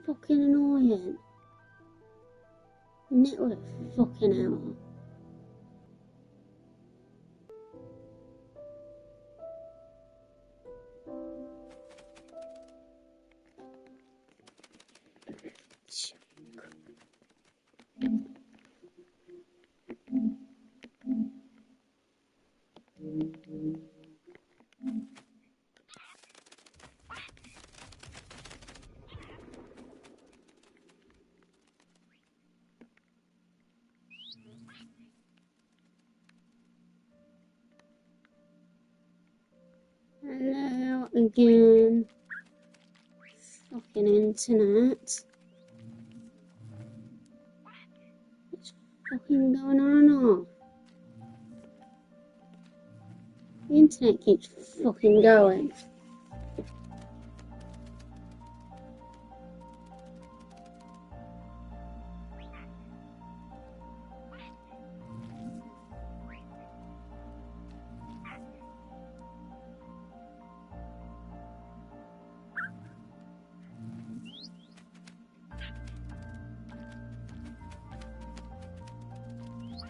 fucking annoying. Network fucking hell. Hello again. Fucking internet. What's fucking going on and off? The internet keeps fucking going.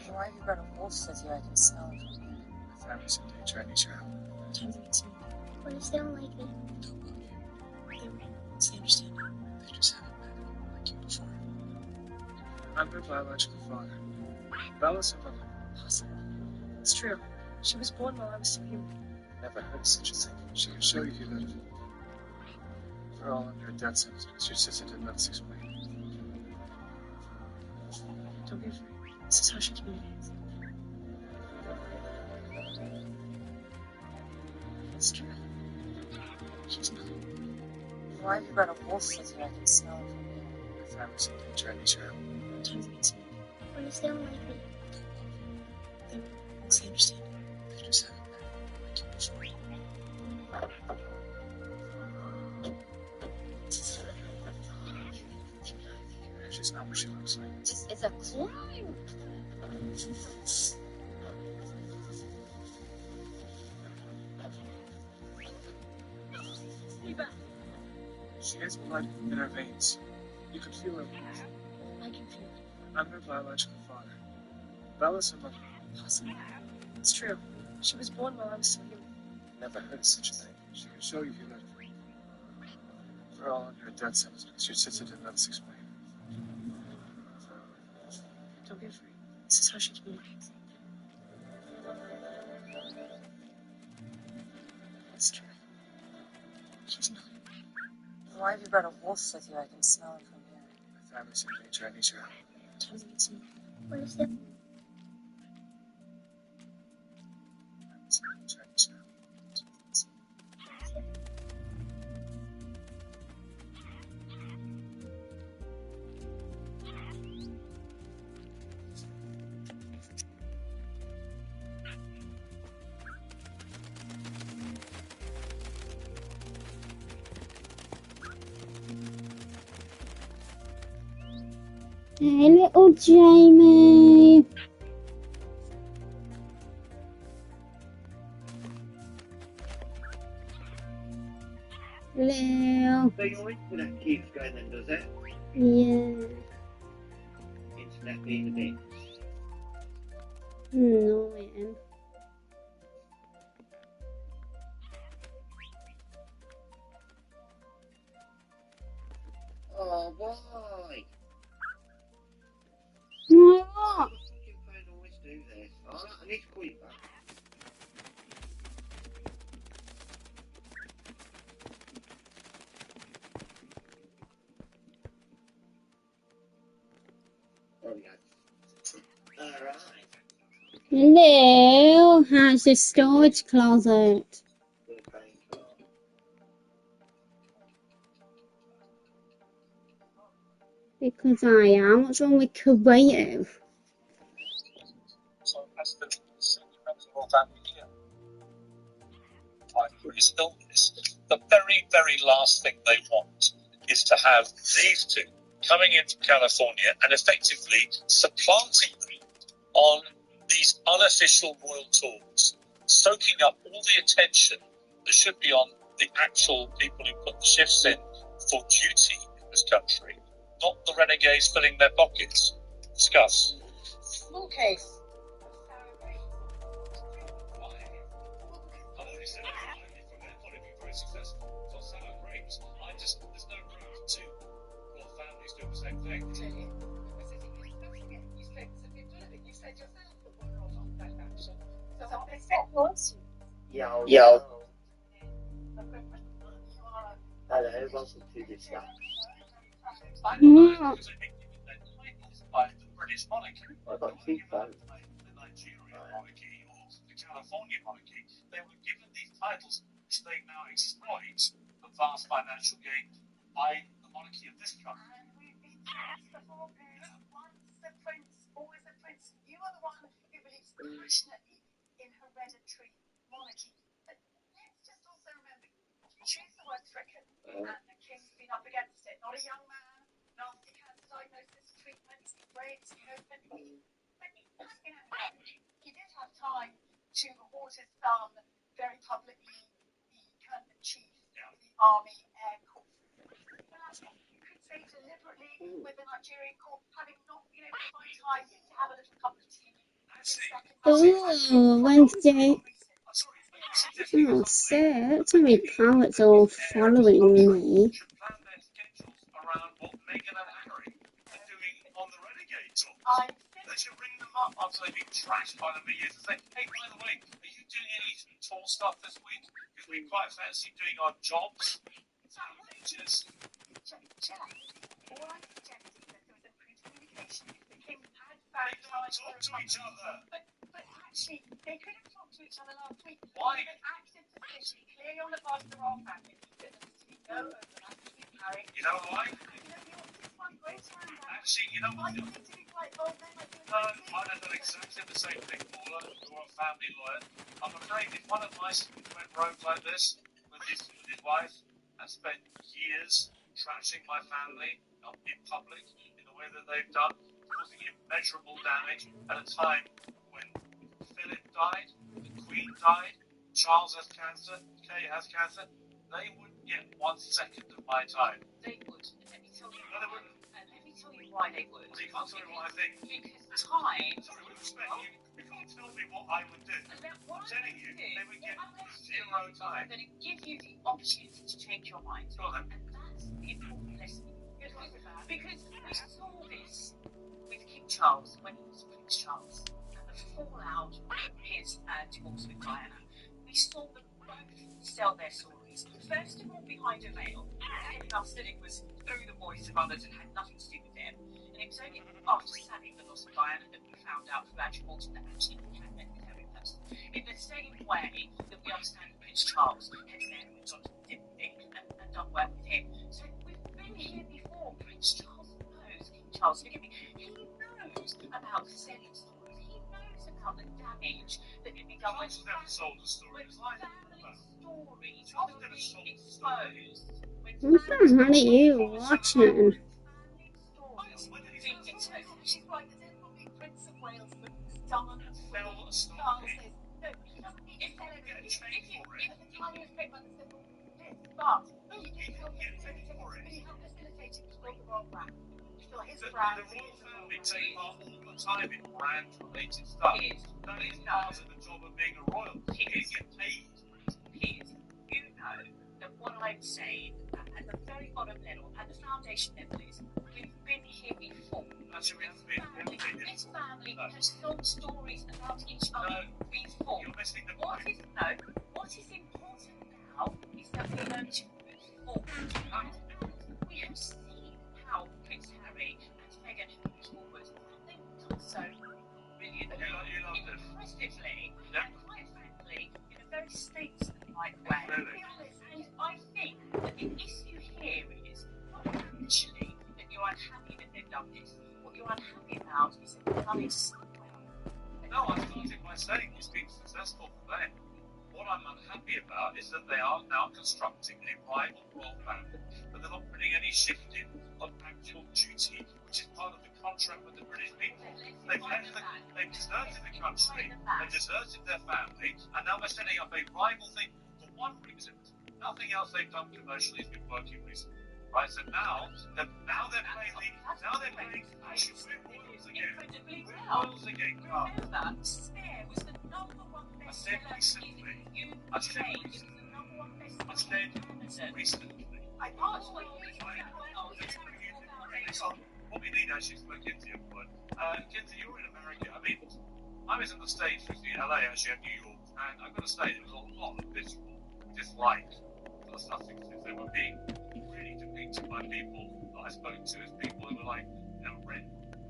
Why have you got a wolf with you? I can smell it from here. My family said they tried to help. Can you meet me? What if they don't like me? Don't love you. They won't. What's the understanding? They just haven't met anyone like you before. I'm her biological father. Bella's her mother. Impossible. It's true. She was born while I was still human. Never heard of such a thing. She can show you if you let her. We're all under a death sentence because your sister didn't let us explain. Don't be afraid. This is how she communicates. It's true. She's not. Why have you got a wolf with you? I can smell it from here. My family said they tried to help. Can you meet me? What if they don't like me? They won't. What's the understanding? They just haven't met anyone like you before. She's not what she looks like. It's a crime. Eva. She has blood in her veins. You can feel her. I can feel it. I'm her biological father. Bella's her mother. Impossible. It's true. She was born while I was still human. Never heard of such a thing. She can show you if you let her. We're all under a death sentence because your sister didn't let us explain. Don't be afraid. This is how she communicates. It's true. She's not. Why have you got a wolf with you? I can smell it from here. My family said they tried to help. Can you meet me? What if they... Hey, little Jamie. Hello. So your internet keeps going then, does it? Yeah. Internet being a bit. Annoying. Oh, why? What? Why does fucking phone always do this? Oh, I need to call you back. Oh, yeah. Alright. Hello. How's your storage closet? Good phone call. Because I am. What's wrong with creative? So as the senior members of our family here, for his illness, the very, very last thing they want is to have these two coming into California and effectively supplanting them on these unofficial royal tours, soaking up all the attention that should be on the actual people who put the shifts in for duty this country, not the renegades filling their pockets. Discuss. Small case. I've already said it, from their point of view, very successful. So sour grapes. There's no room to what families do the same thing. You said yourself that we're not on that action. So what they said was, Yo. Hello, welcome to this stuff. Yeah. By the British monarchy. I've got two phones. The Nigerian monarchy or the California monarchy, they were given these titles which they now exploit for vast financial gain by the monarchy of this country. once the prince, always the prince. You are the one who believes passionately in hereditary monarchy. But let's just also remember, you choose the word stricken, and the king's been up against it. Not a young man, nasty cancer diagnosis, treatment, breaks, but he did have time to award his son very publicly the Colonel in Chief of the Army Air Corps. You could say deliberately with the Nigerian Corps having not been able to find time to have a little cup of tea. Oh, Wednesday. Oh, shit. Too many pallets all following me. Plan their schedules around what Meghan and Harry are doing on the renegade tour. They should ring them up after they've been trashed by the media to say, hey, by the way, are you doing any tour stuff this week? Because we quite fancy doing our jobs. It's outrageous. All I'm suggesting that there was improved communication. The king had found time Talk to each other. But actually, they could have talked to each other last week. Why? An active decision clearly on the part of the royal family that there was to be no overlap between Harry. You know why? This one great time now. Actually, you know Why what? do you need to be quite bold then? No, I'd have done exactly the same thing, Paula. You're a family lawyer. I'm afraid if one of my students went rogue like this with his wife and spent years trashing my family in public in the way that they've done, causing immeasurable damage at a time when Philip died, the Queen died, Charles has cancer, Kay has cancer, they wouldn't get 1 second of my time. They would. Let me tell you No, they wouldn't. and let me tell you why they would. So you can't tell me what I think. Because time. Sorry, with respect, you can't tell me what I would do. I'm telling you, they would get 0 time. I'm going to give you the opportunity to change your mind. Go on then. And that's the important lesson. Because we saw this with King Charles when he was Prince Charles and the fallout of his divorce with Diana. We saw them both sell their stories. First of all, behind a veil, telling us that it was through the voice of others and had nothing to do with them. And it was only after sadly the loss of Diana that we found out through Andrew Morton that actually we had met with her in person. In the same way that we understand that Prince Charles had then moved on to different things and done work with him. So we've been here before. Prince Charles knows, King Charles, forgive me, he knows about selling stories. He knows about the damage that can be done when Charles never sold a story. It's like family stories Charles are never sold being a story. exposed. When What the hell are you watching? She's right, the dead will be Prince of Wales, but Diana Sell a Charles story. says, no, he doesn't need to sell it. Get a If chain you, for it. if the tiniest paper that says, this, but he did help Get a chain facilitate, for but it. he helped facilitate it to build the royal brand. So his The brand royal family take part all the time in brand-related stuff. That is part of the job of being a royal. You get paid. Piers, you know that what I'm saying at the very bottom level, at the foundation level is, we've been here before. Actually, we have to be This family has told stories about each other before. You're missing the What point. is important now is that we learn to move forward. And we have seen how Prince Harry and Meghan have moved forward. They've done so brilliantly, You love this. impressively, Yeah. and quite frankly, in a very statesman-like way. Really? To be honest, and I think that the issue here is not actually that you're unhappy that they've done this. What you're unhappy about is that they've done it somewhere. No, I started by saying it's been successful for them. What I'm unhappy about is that they are now constructing a rival royal family, but they're not putting any shift in on actual duty, which is part of the contract with the British people. They've deserted the country, they've deserted their family, and now they're setting up a rival thing for one reason. Nothing else they've done commercially has been working recently. right? So now they're playing we're royals again. Incredibly We're well. royals again. Remember, Spare was the number one I said bestseller in recently. the UK. I said It was the number one bestseller I said on Amazon. recently. I can't wait What we need actually is for Kinsey, everyone. Kinsey, you're in America. I mean, I was in the States, with LA, actually, and New York, and I've got to say, there was a lot of visceral dislike for the Sussexes. They were being really depicted by people that I spoke to as people who were like,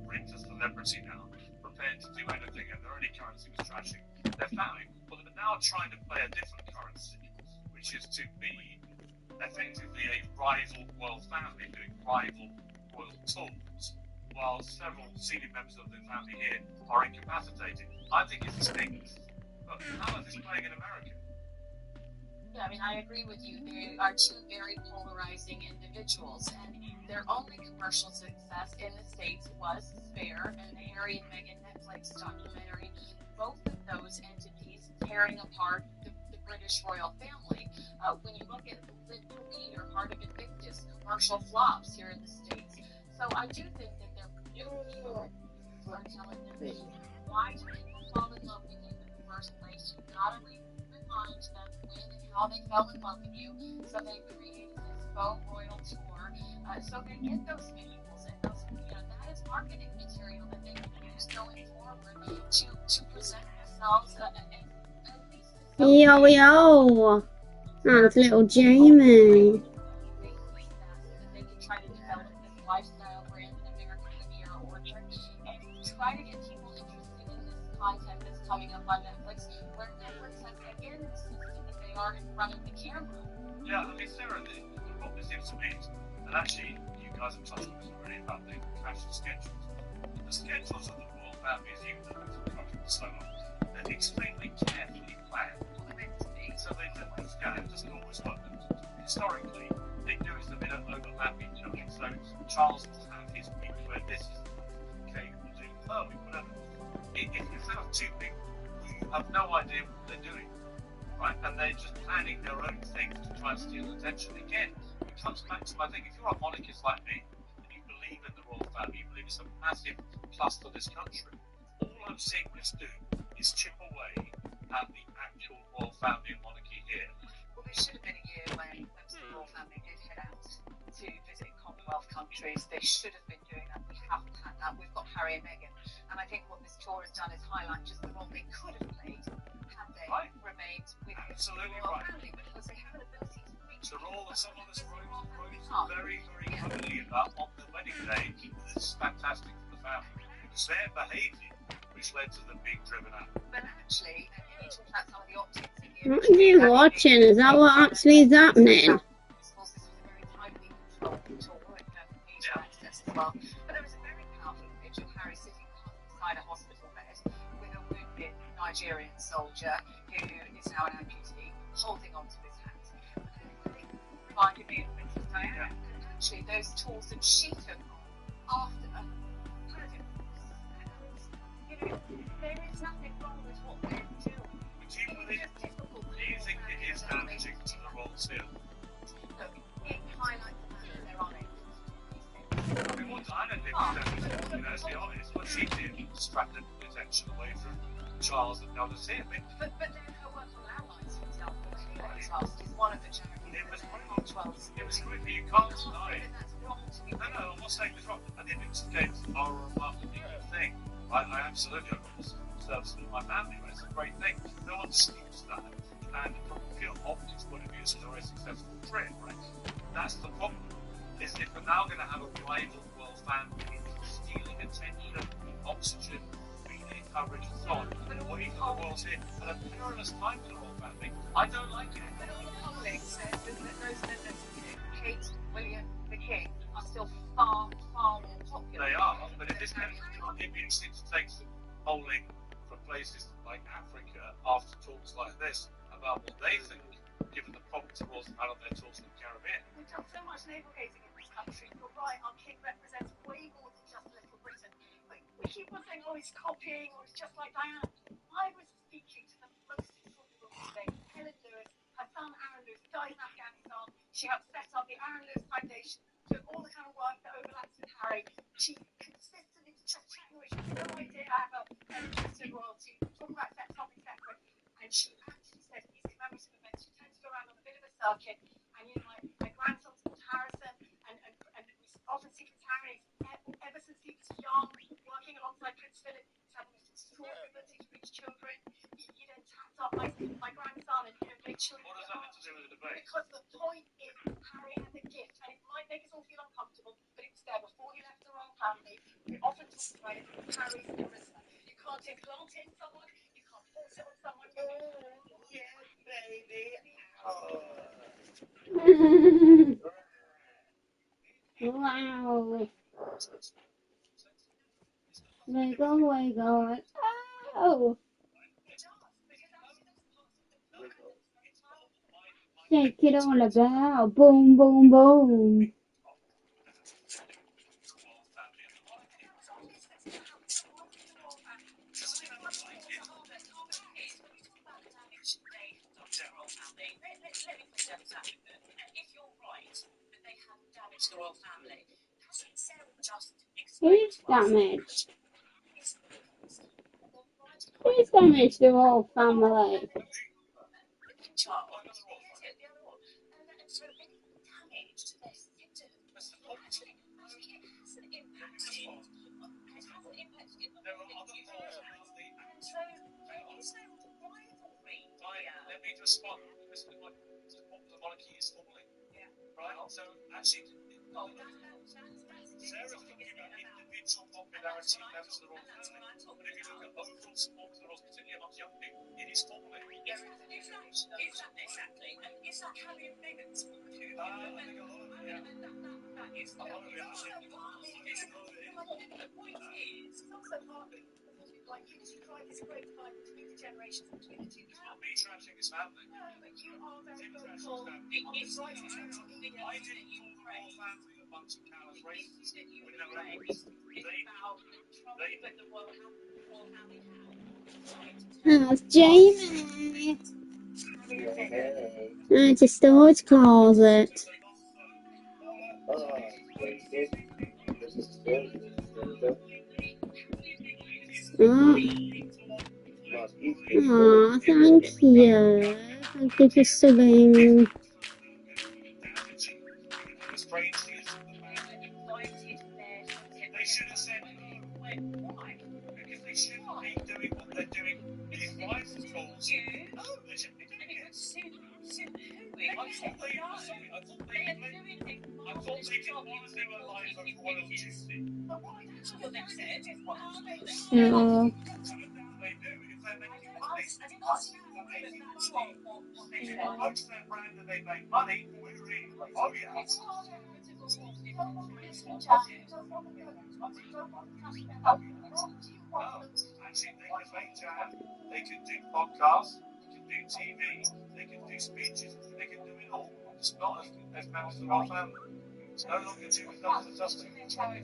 rent a celebrity now, prepared to do anything, and their only currency was trashing their family. Well, they're now trying to play a different currency, which is to be effectively a rival royal family doing rival royal tours, while several senior members of the family here are incapacitated. I think it stinks. But how is this playing in America? Yeah, I mean, I agree with you. They are two very polarizing individuals, and their only commercial success in the States was Spare and the Harry and Meghan Netflix documentary. Both of those entities tearing apart the British royal family. When you look at Live to Lead or Heart of Invictus, commercial flops here in the States. So I do think that they're new people who are telling them why do people fall in love with you in the first place. You gotta remind them when and how they fell in love with you. So they created this faux royal tour. So they get those visuals and those, that is marketing material that they can use going forward to present themselves at least. Yo, yo. That's little Jamie. They can try to develop this lifestyle brand in American Riviera Orchard and try to get people interested in this content that's coming up on Netflix, where Netflix has again insisted that they are in front of the camera. Yeah, I mean, Sarah, the problem seems to me, and actually, you guys have touched on this already about the fashion schedules. The schedules of the royal family, as you know, have come from so long, they're extremely carefully planned. So they don't it doesn't always work. Historically, they do is that they don't overlap each other. So Charles will have his week where this is Kate will do her week, whatever. If you have two people who have no idea what they're doing, right, and they're just planning their own things to try and steal attention, again, it comes back to my thing. If you're a monarchist like me, and you believe in the royal family, you believe it's a massive plus for this country, all I'm seeing this do is chip away at the actual royal family and monarchy here. Well, there should have been a year when the royal family did head out to visit Commonwealth countries. They should have been doing that. We haven't had that. We've got Harry and Meghan. And I think what this tour has done is highlight just the role they could have played had they remained with the royal family, because they have an ability to reach. The role that someone that's very, very clearly about on the wedding day, this is fantastic for the family. It's their behaviour which led to the big driven out. But actually, you talked about some of the optics. What are you watching? Is that what actually is happening? This was a very tightly controlled tour and media access as well. But there was a very powerful image of Harry sitting beside a hospital bed with a wounded Nigerian soldier who is now an amputee holding onto his hand. It reminded me of Princess Diana. And actually, those tours that she took after her, there is nothing wrong with what they're doing. Do you think it is damaging to the royal seal? Look, it highlights the fact that they're on it. I mean, what Diana did was damaging, let's be honest. What she did distracted the attention away from Charles and now the sea. But then her work on landlines, for example, Trust is one of the charities. It was great, you can't deny it. No, I'm not saying it's wrong. And the Olympics Games are a remarkably good thing. I absolutely service in my family, but it's a great thing. No one disputes that. And from a pure optics point of view, it's a very successful trip, right? That's the problem. Is if we're now going to have a rival royal family stealing attention, oxygen, media coverage, and so on, or even the royals here, at a perilous time for the royal family, I don't like it. But all the polling says that those members, Kate, William, the King, are still far, far more popular. They are, but if this country, it seems to take some polling from places like Africa after talks like this about what they think, given the problems the royals have had on their tours in the Caribbean. We've done so much navel gazing in this country. You're right, our king represents way more than just Little Britain. We keep on saying, oh, he's copying, or he's just like Diana. I was speaking to the most important woman today, Helen Lewis. Her son, Aaron Lewis, died in Afghanistan. She helped set up the Aaron Lewis Foundation. circuit. And you know, my grandson's called Harrison, and we often see Prince Harry ever since he was young, working alongside Prince Philip. He's having extraordinary ability to reach children. He then tapped up my grandson and gave children. What does that have to do with the debate? Because the point is, Harry has a gift, and it might make us all feel uncomfortable, but it was there before he left the royal family. We often talk about it. Harry's charisma. You can't implant it in someone. You can't force it on someone. Yeah, baby. Wow. Wiggle, wiggle. Oh. Shake it all about. Boom, boom, boom. If you're right that they have damaged the royal family, hasn't Sarah just Who's damaged? Who's damaged the whole family? child? The other one. And so any damage to their symptoms, actually, it has an impact. It has an impact in the way and so is there rivalry here? Let me just spot the monarchy is falling. Yeah. Right? So actually, That's Sarah's talking about individual popularity levels of the royal family. But if you look at overall support for the royals, particularly amongst young people, it is falling. Exactly. And is that Harry and Meghan's fault too? That is the point is, it's also partly like you describe this great fight between the generations between the two Not me trashing his family. No, but you are very vocal. It's right. I didn't call the royal family a bunch of callous racists. We never It's about the royal family How's Jamie? It's a storage closet. Oh, thank you. Thank you for subbing. They should have said no. Why? Because they shouldn't be doing what they're doing. His wife told you. No, they shouldn't be doing it. I thought they didn't want to do a live on Royal Duty. Yeah. If you promote their brand and they make money, we're in. Oh, yeah. Actually, they can make jam, they can do podcasts, they can do TV, they can do speeches, they can do it all. It's not as members of the royal family. It's no longer two thumbs and dusting. Sorry.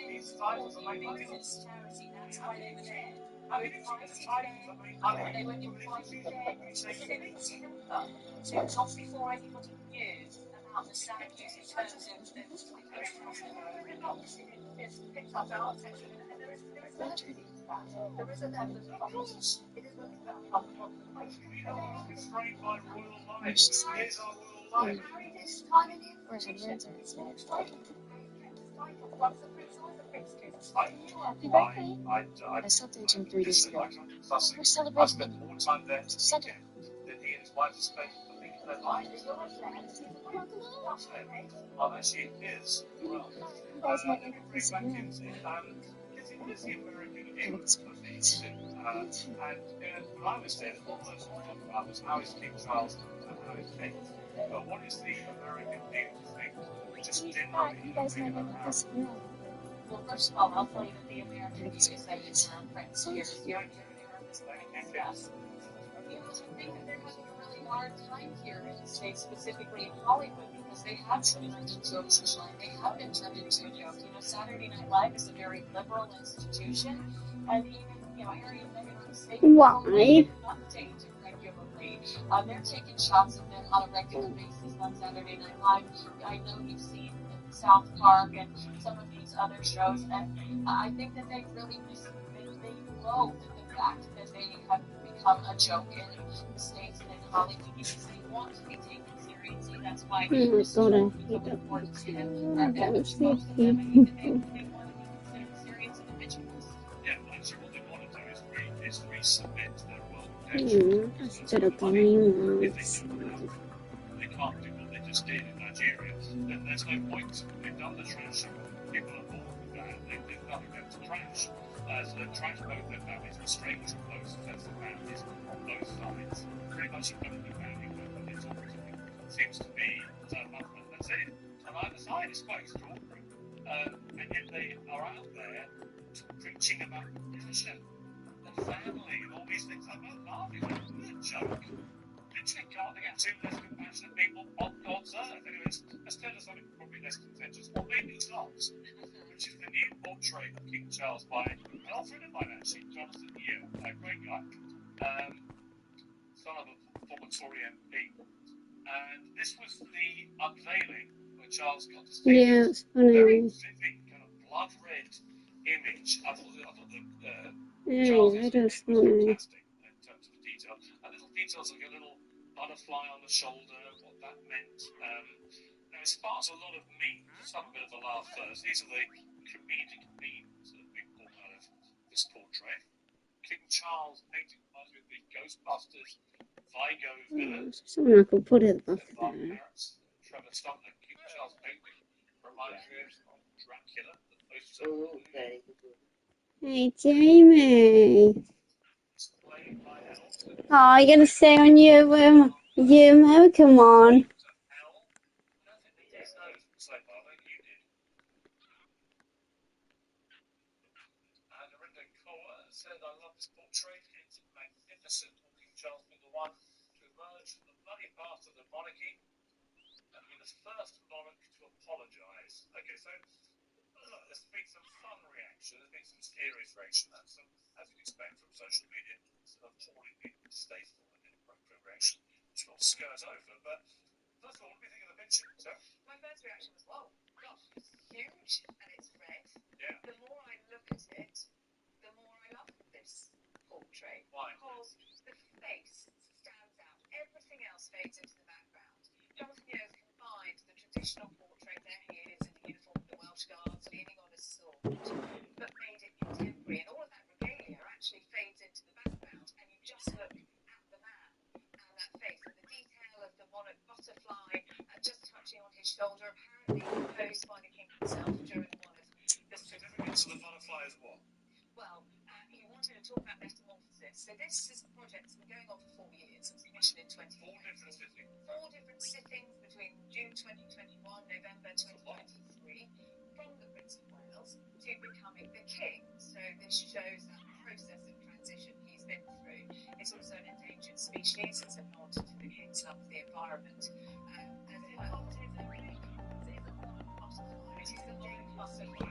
These titles are make money. That's why they were there. I mean, it's titles that make money. They were invited there to talk before anybody knew about the standards in terms of there is a level of problems. It is looking at It's framed by royal life. Here's our royal life. Happy birthday. I stopped aging 3 days ago. We're I celebrating. spent more time there Sunday. than he and his wife spent the week of their lives. I'm actually his as well. You guys might like this Back room. into is the American It looks great. and when I was there, all those talking about was how is King Charles and how is Kate. But what is the American beauty thing? Just generally, You guys might like this room. Well, first of all, I'll tell you that the American beauty is that it's Prince. You're yes. I think that they're having a really hard time here in the States, specifically in Hollywood, because they have been turned into jokes this line. They have been turned into a joke. You know, Saturday Night Live is a very liberal institution, and even, you know, Harry and Meghan on the stage Why? update regularly. They're taking shots of them on a regular basis on Saturday Night Live. I know you've seen South Park and some of these other shows, and I think that they really they loathe the fact that they have a joke in the States and in Hollywood because they want to be taken seriously. That's why Oh my this god, I story hate becomes that important to picture. them. I And don't which see most of them, I think that they people. want to be considered serious individuals. Yeah, actually, what they want to do is resubmit their world That's still a game. if they can't do what they just did in Nigeria, then there's no point. They've done the trash. People are bored with that. They've nothing left to trash. So they've trashed both their families, estranged from those successful families on both sides. Pretty much the only family that is always seems to be Muslim. That's it. On either side, it's quite extraordinary. And yet they are out there preaching about compassion and family and all these things. I'm not laughing. It's a joke. Literally can't think of two less compassionate people on God's earth. Anyway, let's turn to something probably less contentious, or maybe it's not, which is the new portrait of King Charles by an old friend of mine, actually, Jonathan Yeo, a great guy, son of a former Tory MP. And this was the unveiling where Charles got to see Yeah, this it's funny. very vivid, kind of blood red image. I thought Charles' Yeah, image that's was funny. fantastic in terms of detail. And little details like a little butterfly on the shoulder, what that meant. Now, it sparks a lot of memes. Let's have a bit of a laugh first. These are the comedic memes that have been born out of this portrait. King Charles painting reminds me of the Ghostbusters Vigo villain. Someone I could put it up Mark there. Harris, Trevor Stumner. King Charles painting reminds me of Dracula, the poster Oh, okay. Hey, Jamie. displayed by Elton. Oh, you're gonna stay on your American one. Said, I love this portrait. It's magnificent. King Charles being the one to emerge from the bloody past of the monarchy and be the first monarch to apologise. Okay, so there's been some fun reaction. There's been some serious reaction. That's some, as you'd expect from social media, some appallingly distasteful and inappropriate reaction, which we'll skirt over. But first of all, what do you think of the picture? So, My first reaction was, whoa, gosh, it's huge and it's red. yeah. The more I look at it, the more I love this portrait. Why? Because the face stands out. Everything else fades into the background. Jonathan Yeo has combined the traditional portrait, there he is in the uniform of the Welsh Guards, leaning on a sword, but made it contemporary. And all of that regalia actually fades into the background, and you just look at the man and that face, and the detail of the monarch butterfly just touching on his shoulder, apparently proposed by the king himself during one of the Significance of the butterfly is what? Well, he wanted to talk about metamorphosis. So this is a project that's been going on for 4 years. It was commissioned in 2020. 4 different sittings. 4 different sittings between June 2021, November 2023, from the Prince of Wales to becoming the king. So this shows that process of transition he's been through. It's also an endangered species. It's a nod to the king's love of the environment. It is the monarch butterfly. It's a little bit uncomfortable.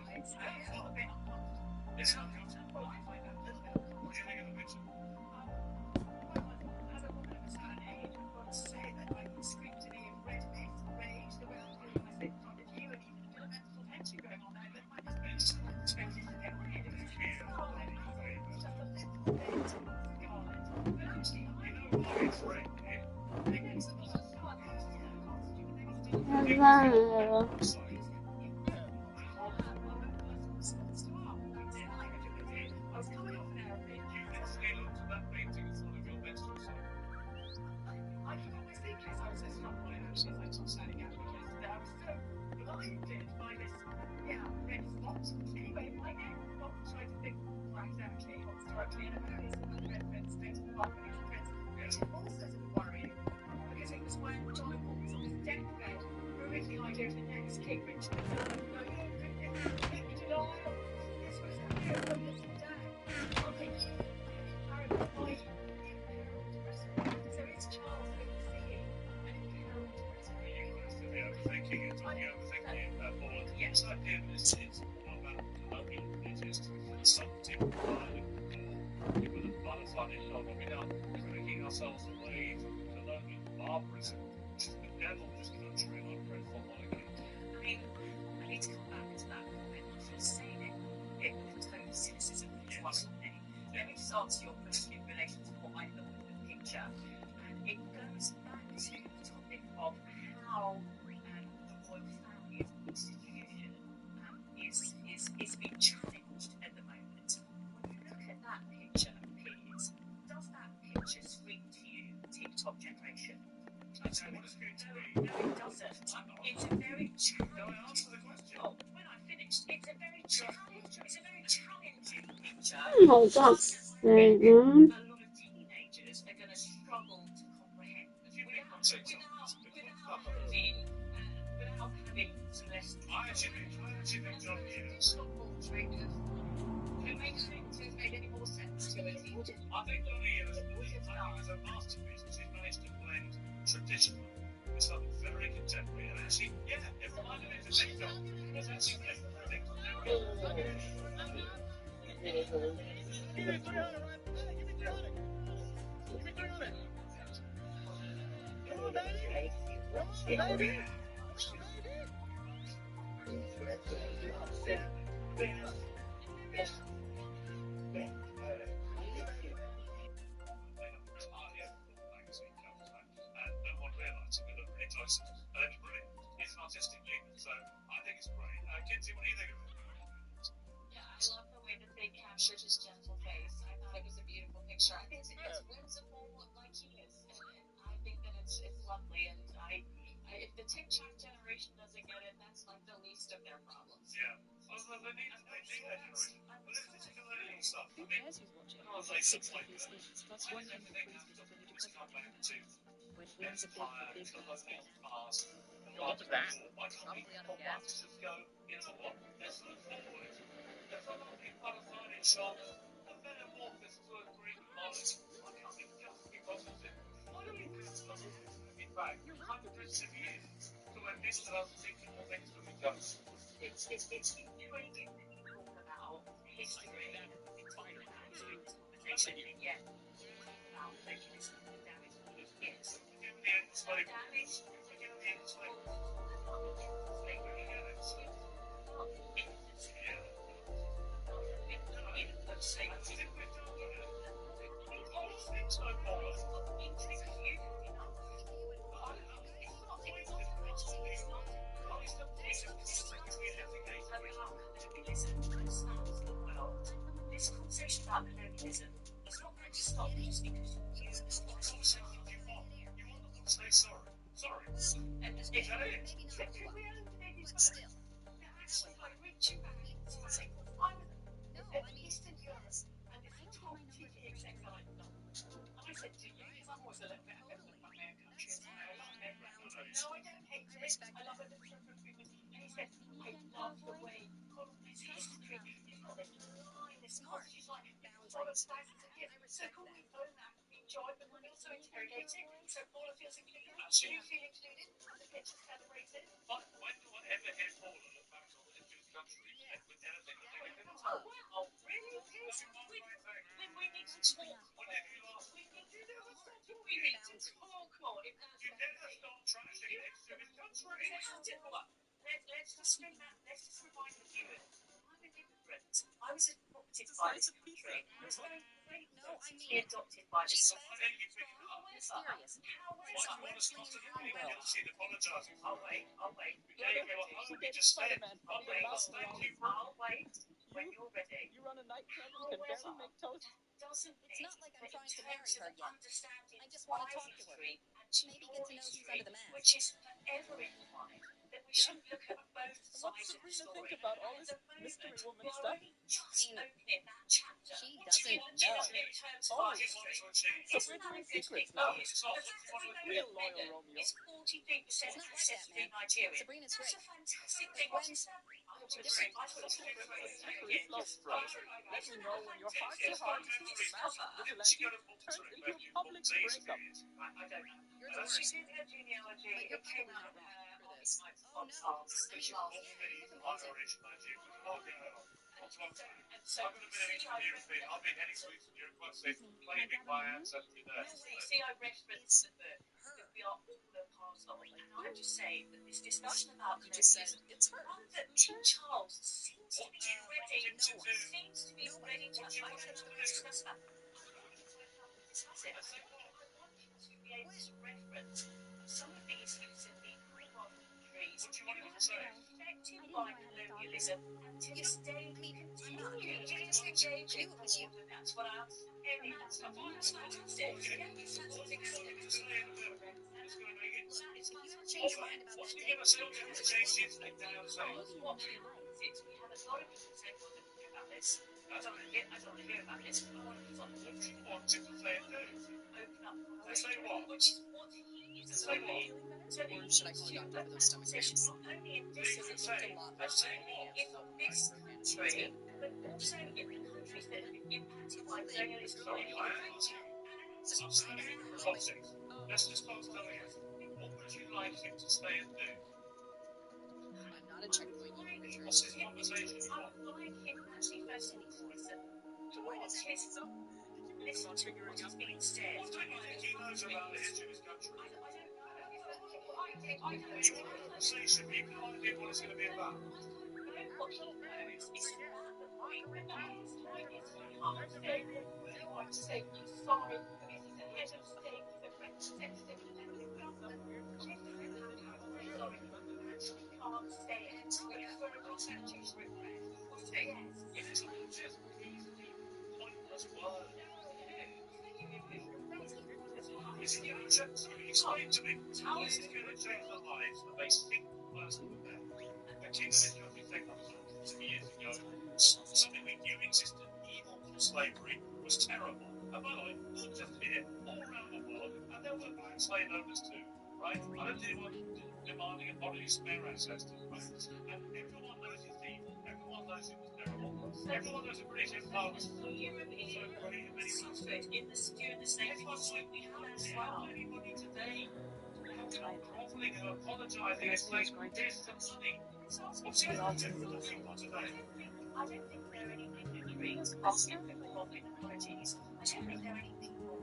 It's uncomfortable. I find that a little bit uncomfortable. What do you think of the picture? As a woman of a certain age, I've got to say that I can scrutiny of red face, rage, the way I feel when I sit in front of you, and even a bit of mental tension going on there. But my husband just expected to get rid of it. Scarlet, just a little bit scarlet. But actually, I know why it's red. I know some of the sun has to have a costume, and then he's doing Hello. I was coming off an aeroplane. You literally looked at that painting as one of your menstrual cycles. I can always think as I was so struck by it, actually, as I was standing out because I was so blinded by this, red spot. Anyway, my neck got trying to think what exactly, what's directly in about is the red space of the park and these reds, which is also sort of worrying because it was when John Paul was on his deathbed, ruined the idea of the next King Richard III. No, he couldn't get that in denial. This was a pivotal day. So it's Charles overseeing and inherent You must be overthinking it. You're overthinking it, Paul. Yes, I did. It's not about colonial. It is something with a butterfly in love. I mean, now, critiquing ourselves away from colonial barbarism, which is the devil of this country and our dreadful monarchy. I mean, I need to come back to that comment. You're saying it with total cynicism, which wasn't me. Let me just answer your question in relation to what I I thought of the picture. And it goes back to the topic of how the royal family as an institution is being challenged at the moment. When you look at that picture, Piers, does that picture scream to you TikTok generation? What is going to be? No, it doesn't. It's a very challenging. Can I answer the question? Oh, when I finished, it's a very challenging picture. Oh, God's sake, man. A lot of teenagers are going to struggle to comprehend without having some lessons. I actually think John Hughes. It makes things make any more sense to it. I think John Hughes is a masterpiece because he's managed to blend traditional with something very contemporary. And actually, yeah, it reminded me of the TikTok. It's actually everything to do with it. Give me 300 right there. Give me 300. Give me 300. Come on, baby. Come on, baby. It's an artistic unit, so I think it's great. Kinsey, what do you think of it? Yeah, I love the way that they captured his gentle face. I thought it was a beautiful picture. I think it's whimsical like he is. And I think that it's lovely. And if the TikTok generation doesn't get it, that's like the least of their problems. Yeah. Well, they need that generation. But this is little stuff. I Who mean, cares who's watching? when I was like 6 something like happy that, stations plus I one don't unique think quiz with a it's come back to when wins a big colonial game. past. What was that? Why can't we Probably on for a gas. once just go, you know what? Let's look forward. Let's not be butterfly and shoulder. A metamorphosis to a Greek monarch. Why can't we just be positive? Why do we have to look back hundreds of years to when this unthinkable things could be done? It's intriguing that you talk about history and interpretation, and yet about making this damage to his kids. Forgive the end of slavery. Damage Forgive the end of slavery. slavery. Yeah, it's- Not innocence. yeah. Let's say I think we've done that. All things no more. This conversation about colonialism is not going to stop just because you use this conversation. You want them to say sorry. Sorry. And Is that it? still, actually, I reach you back and say, I'm at Eastern Europe, and if you talk to the exec like that, and I said to you, because I'm always a little bit ahead of my own country, and I love everyone. No, I don't hate this. I love a different people. And he said, I love the way God is history. You've got this line, this culture. She's like, all of thousands of years. So can we own that? Enjoy, but we're also interrogating. So Paula feels included. Do you feel included? And the picture celebrated. When do I ever hear Paula look back on the history of the country with anything that they can do? Oh, really? We need to talk. Whenever you ask, We need to talk more. If that's you never stop trashing the history of this country. Let's just spin that. Let's just remind the viewers. I'm an immigrant. I was adopted by this country. I was very grateful to be adopted by this So why don't you pick it up? Mysterious. How Why do you want us not to do it? You'll see the apologising. I'll wait. We gave you a home, we just said, I'll wait. thank you. I'll wait when you're ready. You run a nightclub and can barely make toast. Doesn't It's not like I'm mean trying to that in marry terms her of yet. understanding I just wanna my talk to her. history and Maybe get to know who's under the mask. which is forever implied, that we should look at both And what sides of the Sabrina story. think about all And this at the moment, mystery woman we're stuff? only just I mean, opening that chapter. she What do you doesn't want know. in terms of Oh, our What do you want history? to achieve? So Isn't we're that doing a good secrets thing? now. The fact that we know Real that loyal Meghan Romeo. is 43% It's not like that, ancestry man. Nigerian. Sabrina's That's great. a fantastic thing. When- I thought it was different. I thought it was Secret love story. Let me know when your heart to heart with the mask She got vigilante a book turns to into a review public books easy. breakup. I don't know. You're the She worst. did her genealogy. But you're It came probably out not wrong for on this. my Oh, no. podcast, which last Irish magic. Oh, girl. What's wrong? and so I'm going to be an interview thing. I'll be heading to Eastern Europe quite soon, claiming my ancestry there. see, I referenced the book that we are all a part of, and I'm just saying that this discussion about You just said colonialism, it's her. one that King Charles seems to be ready no one. to discuss that. Discuss it. affected by colonialism, and to this day we continue. That's what I'm saying. That's what I'm saying. It's going to make it. If you had changed your mind about What's that he going to say? Jason, take down and say, What we had a lot of people saying, well, let me hear about this. I don't want to hear about this. I want to put on the what do you want him to say and do? open up the To say what? which is what he is To say what? doing. Or should I call you Doctor with those stomach issues? Not only in Because this it country, say, lot let's say in what? this country, but also in the countries that have been impacted by colonialism. So I'm saying politics. Let's just start telling us. What would you like him to say and do? I'm not a checkpoint. What's his conversation you I want? would like him actually first of all to listen to what is his listen to what is being said. What do you think he knows about the history of his country? I don't know. You want a conversation, but you've no idea what it's going to be about. What he knows is that the right is hard thing. They want to say you sorry, this is a head of state, the representative, and the governor. Sorry, you actually can't say it. For a constitutional regret. Yes. It is just pointless word. Explain to me, how is it going to change the lives of a single person with them? The king of this country said some years ago, something we knew existed, evil slavery was terrible. And by the way, not just here, all around the world, and there were black slave owners too, right? I don't think anyone demanding a bodily spare ancestors, right? And everyone knows it's evil, everyone knows it was terrible, everyone knows the British Empire was so great in many ways. In the during the same thing we have as well. Anybody today groveling and apologising and saying, here's some money. What's he going to do for the people today? I don't think there are any dignitaries asking for groveling apologies. I don't think there are any people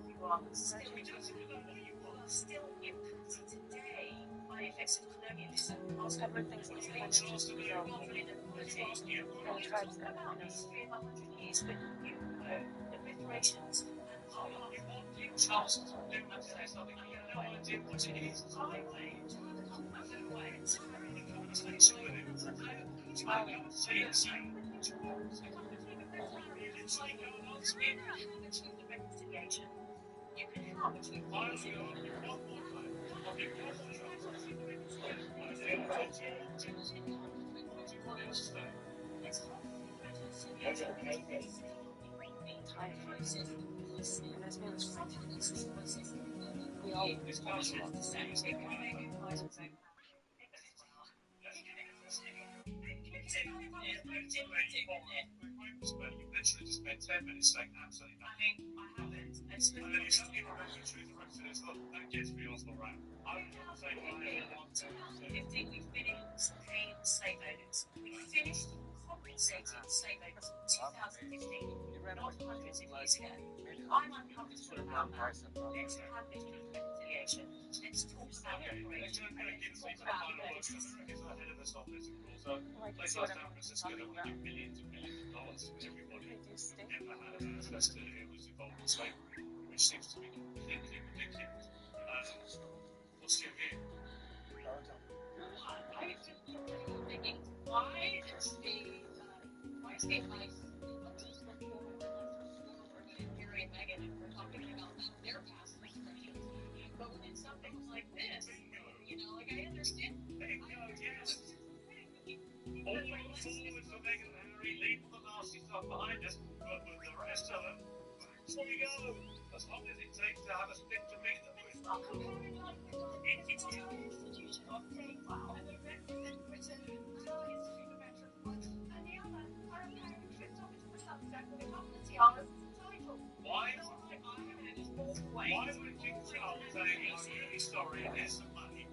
who are still impacted today by the effects of colonialism. Most everything's It's been been managed just to groveling apologies. and tribes that About the history of 100 years, but you know the reparations and You want King Charles to do and say something, you have no idea what it is. I the conversation with him. I can't say it, say what you want. It's like go and answer me. the reconciliation. You can have it with Why don't you go and give one more time? I'll give you one more chance. I think I'll talk to you. What do you want him to say? It's okay, time process. and his name is we all This council. You literally just spent 10 minutes saying absolutely nothing. I haven't. And then you suddenly remember the truth and represents, look, that gets me off the rack. I would say what I want to. We finished paying slave owners. We finished compensating slave owners in 2015, not hundreds of years ago. I'm uncomfortable about that. Let's have this reconciliation. Let's talk about reparations. Let's talk about fairness. Ahead of us on this, so place like San Francisco that will give millions and millions of dollars to everybody who never had access to who was involved in slavery, which seems to be completely ridiculous. What's your view? Why is the life Harry and Meghan and we're talking about their past experience, but when it's something like this, like I understand. Yes. All forward for Meghan and Harry, leave all the nasty stuff behind us, but with the rest of them, so we go. As long as it takes to have a stick to beat them with. It's the institution of state wow, and the represent Britain and the other are apparently tripped off into the subject with a couple of tiaras title. Why would King Charles say, I'm really sorry, here's some money,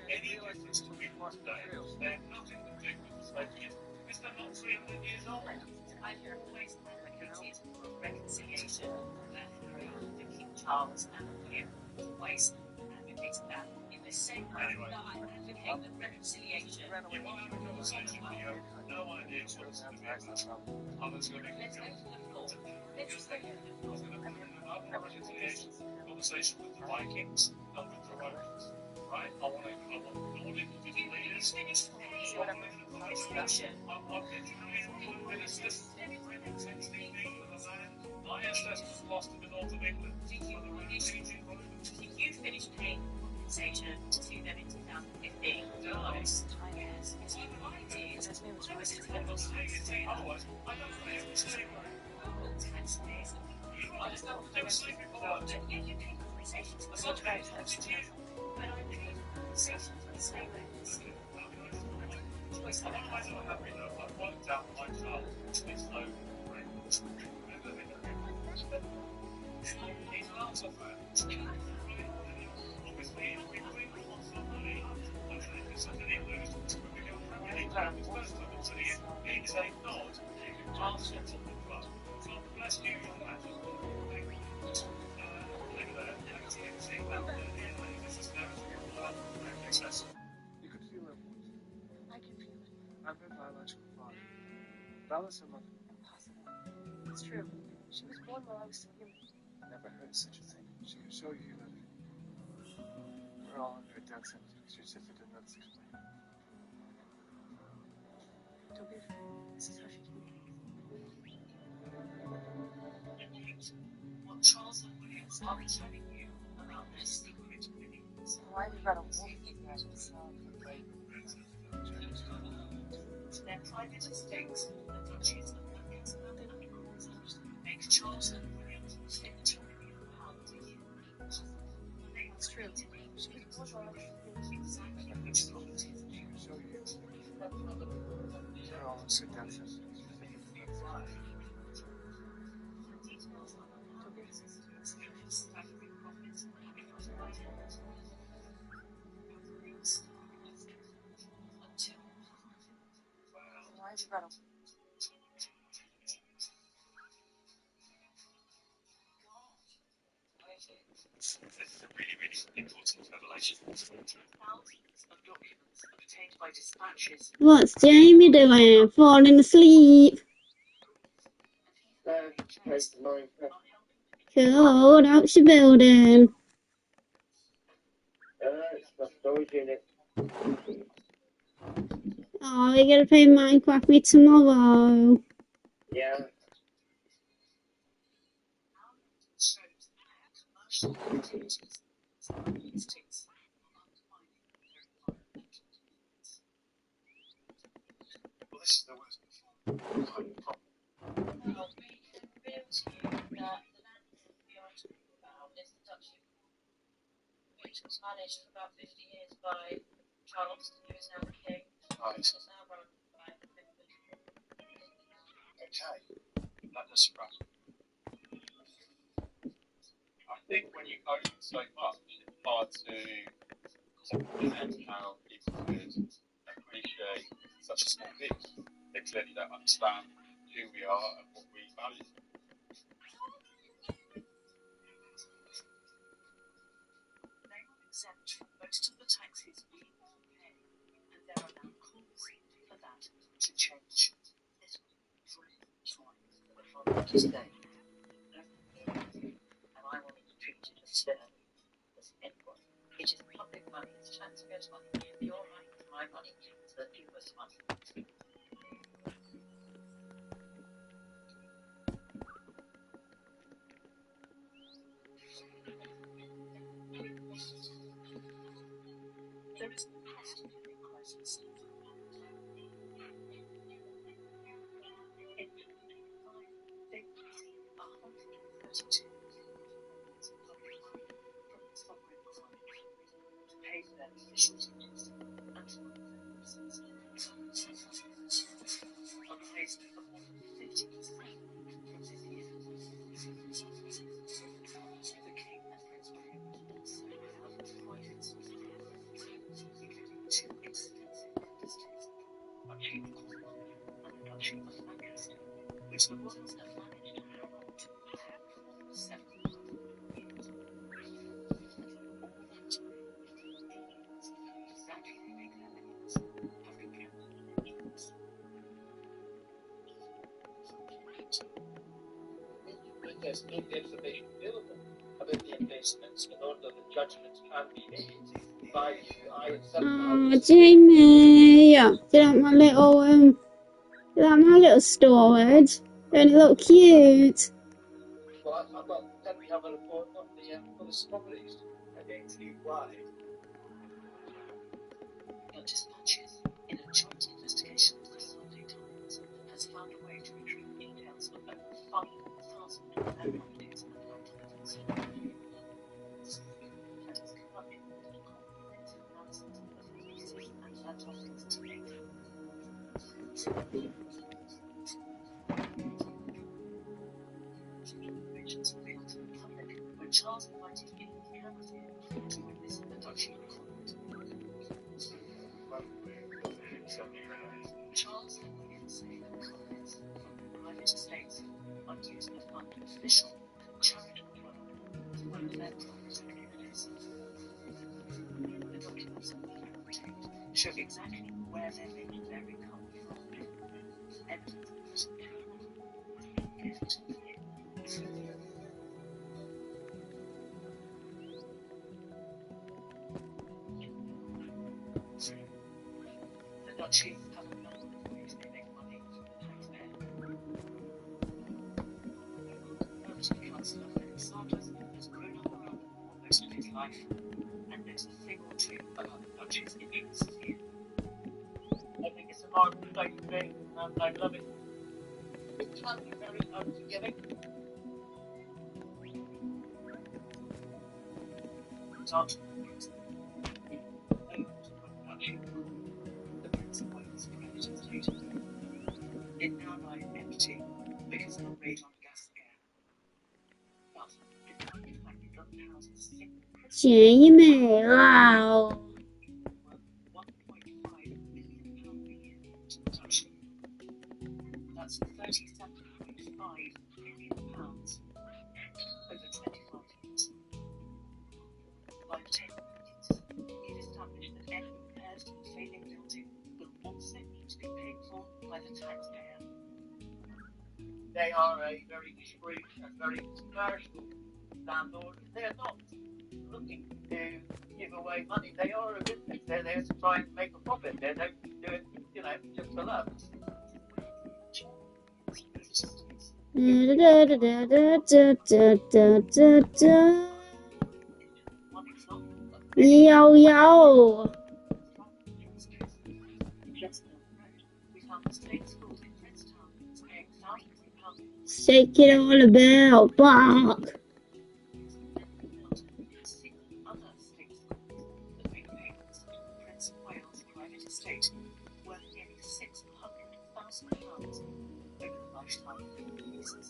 any difference to people today? They have nothing to do with the slavery. Because they're not 300 years old. I hear always advocated for reconciliation that Harry, the King Charles, and William always advocated that in the same way that I advocate the reconciliation. You want to have a conversation with you, no idea what it's going to be about. Others are going to Let's be open the floor. Let's open the floor. conversation with the Vikings and with the Romans. right? I want it for 4 years. See what I'm discussion. ISS lost to the north of England. Did you finish paying compensation to them in 2015? Yes. It's you did. Because me was Was it right. Otherwise, I don't know if it's taxes? But you paid compensation to the So try to have some but I paid compensation for the sailors. Choice of I've worked out my child is no he's an answer for it. Obviously, if we want some money, because did he lose? We go Premier League round his first time, so he's a nod answer to the club. God bless you, young man. You could feel her voice. I can feel it. I'm her biological father. Bella's her mother. Impossible. It's true. She was born while I was still human. Never heard of such a thing. She can show you that. We're all under a death sentence, certificate, and that's explained. Don't be afraid. This is how she can be. what Charles and Williams are telling you about their secret meetings. Why have you got a wolf in there to solve the great? Their private estates, the duchies of Buckingham and other animals, make Charles and Williams £50 million a year. It's true. She was born while I was still human. Exactly which properties She can show you. We're all under a death sentence, certificate, and that's explained. the details of how this is staggering profits and profits. Until Why have you got a This is a really, really important revelation. thousands of documents obtained by dispatches. What's Jamie doing? Falling asleep. Place the Minecraft. Cool, that's your building. It's my storage unit. Oh, we're gonna play Minecraft with me tomorrow. Yeah. Shows that commercial activities instincts undermining their environmental needs. Well, this is the worst before kind of problem. Well, we can reveal to you that the land we are talking about is the Duchy of Cornwall, which was managed for about 50 years by Charles, who is now the king. Right. It's now run by the Finland. Okay, that does surprise me. I think when you own so much, it's hard to comprehend how people could appreciate such a small piece. They clearly don't understand who we are and what we value. They were exempt from most of the taxes we all pay, and there are now calls for that to change. This was really trying for the father to stay. And I want to treat it as fairly as anyone. It is public money, it's taxpayers' money, your money, my money, it's the viewers' money. There is no cost of living crisis. In 2005, they received 132 public money from the sovereign government to pay for their official duties and for their services. On the basis of more than 50% from this year. The King and Prince William also held private schools, including 2 extensive industries, Duchy of Cornwall and the Duchy of Lancaster, which the royals have managed to hang on to for several years. All that exactly make their livings have compared to There's no information available about the investments in order that judgments can be made by the Oh, Jamie, do you like my little storage? Don't it look cute? Well, I've got Debbie having a report on the strawberries. I think you why. But dispatches in a joint investigation with the Sunday Times has found a way to retrieve details of over 5,000 letter updates and land letters. Letters come in with a comprehensive analysis of leases and land holdings to date. Information revealed to the public when Charles invited in his cameras to witness the Dutchy report. Charles had been saying comments from private estates are used to fund official and charitable work as well as their private activities. The documents that we have obtained show exactly where they're making their income from. Evidence of this gift. The Dutchy have a number of ways they make money from the taxpayer. Conservative councillor Philip Sanders has grown up around them for most of his life and knows a thing or two about the Dutchy's immune sphere. I think it's a marvelous place to be, and I love it. It can be very unforgiving. Dutch the Prince of Wales private estate. It now lies empty because of a raid on gas air. But it might be like it doesn't house a single Jamie, wow. worth £1.5 million a year to the Dutchy. That's £37.5 million over 25 years. By obtaining properties, it established that any repairs to the failing building will also need to be paid for by the taxpayer. They are a very discreet and very commercial landlord. They're not looking to give away money. They are a business. They're there to try and make a profit. They don't do it, just for love. Da, da, da, da, da, da, da, da. One example of Yo, yo. we found the state school in Princetown is paying thousands of pounds Shake it all about, bark. six other state schools that make payments to the Prince of Wales private estate worth nearly £600,000 over the lifetime of the leases.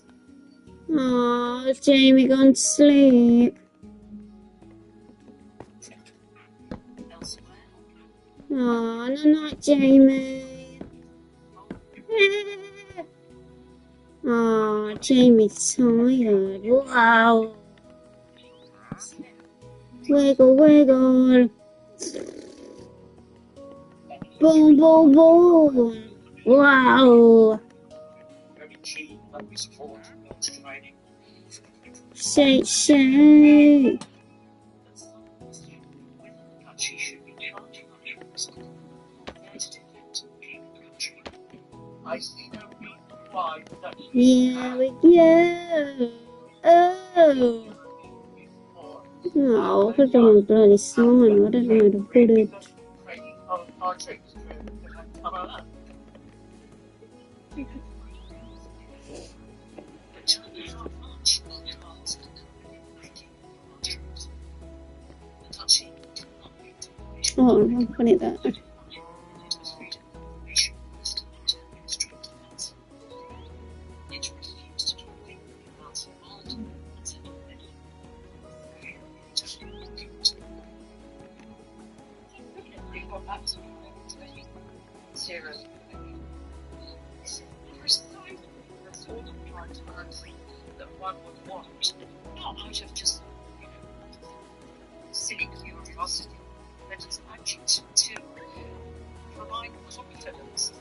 Oh, Jamie gone to sleep. Elsewhere, Oh, no, not Jamie. Oh, Jamie's tired. Wow. Wiggle, wiggle. Boom, boom, boom. Wow. Very keen that we support Will's training. Shake, shake. that some question whether the Dutchy should be charging on trips there to defend King and country. I see no reason why the Dutch Here we go. Oh. Oh, I could have bloody slime. I don't know how to put it. training of our troops to cover up. But China how much will Charles and Company making from our troops? The Dutchy did not need to publish Oh, I'm put it there. it was freedom of information listed in Italian Street Defense. It refused to reveal the amounts involved and said that They go back to Sarah. precisely the sort of transparency that one would want, not out of just, silly curiosity, but is actually to provide confidence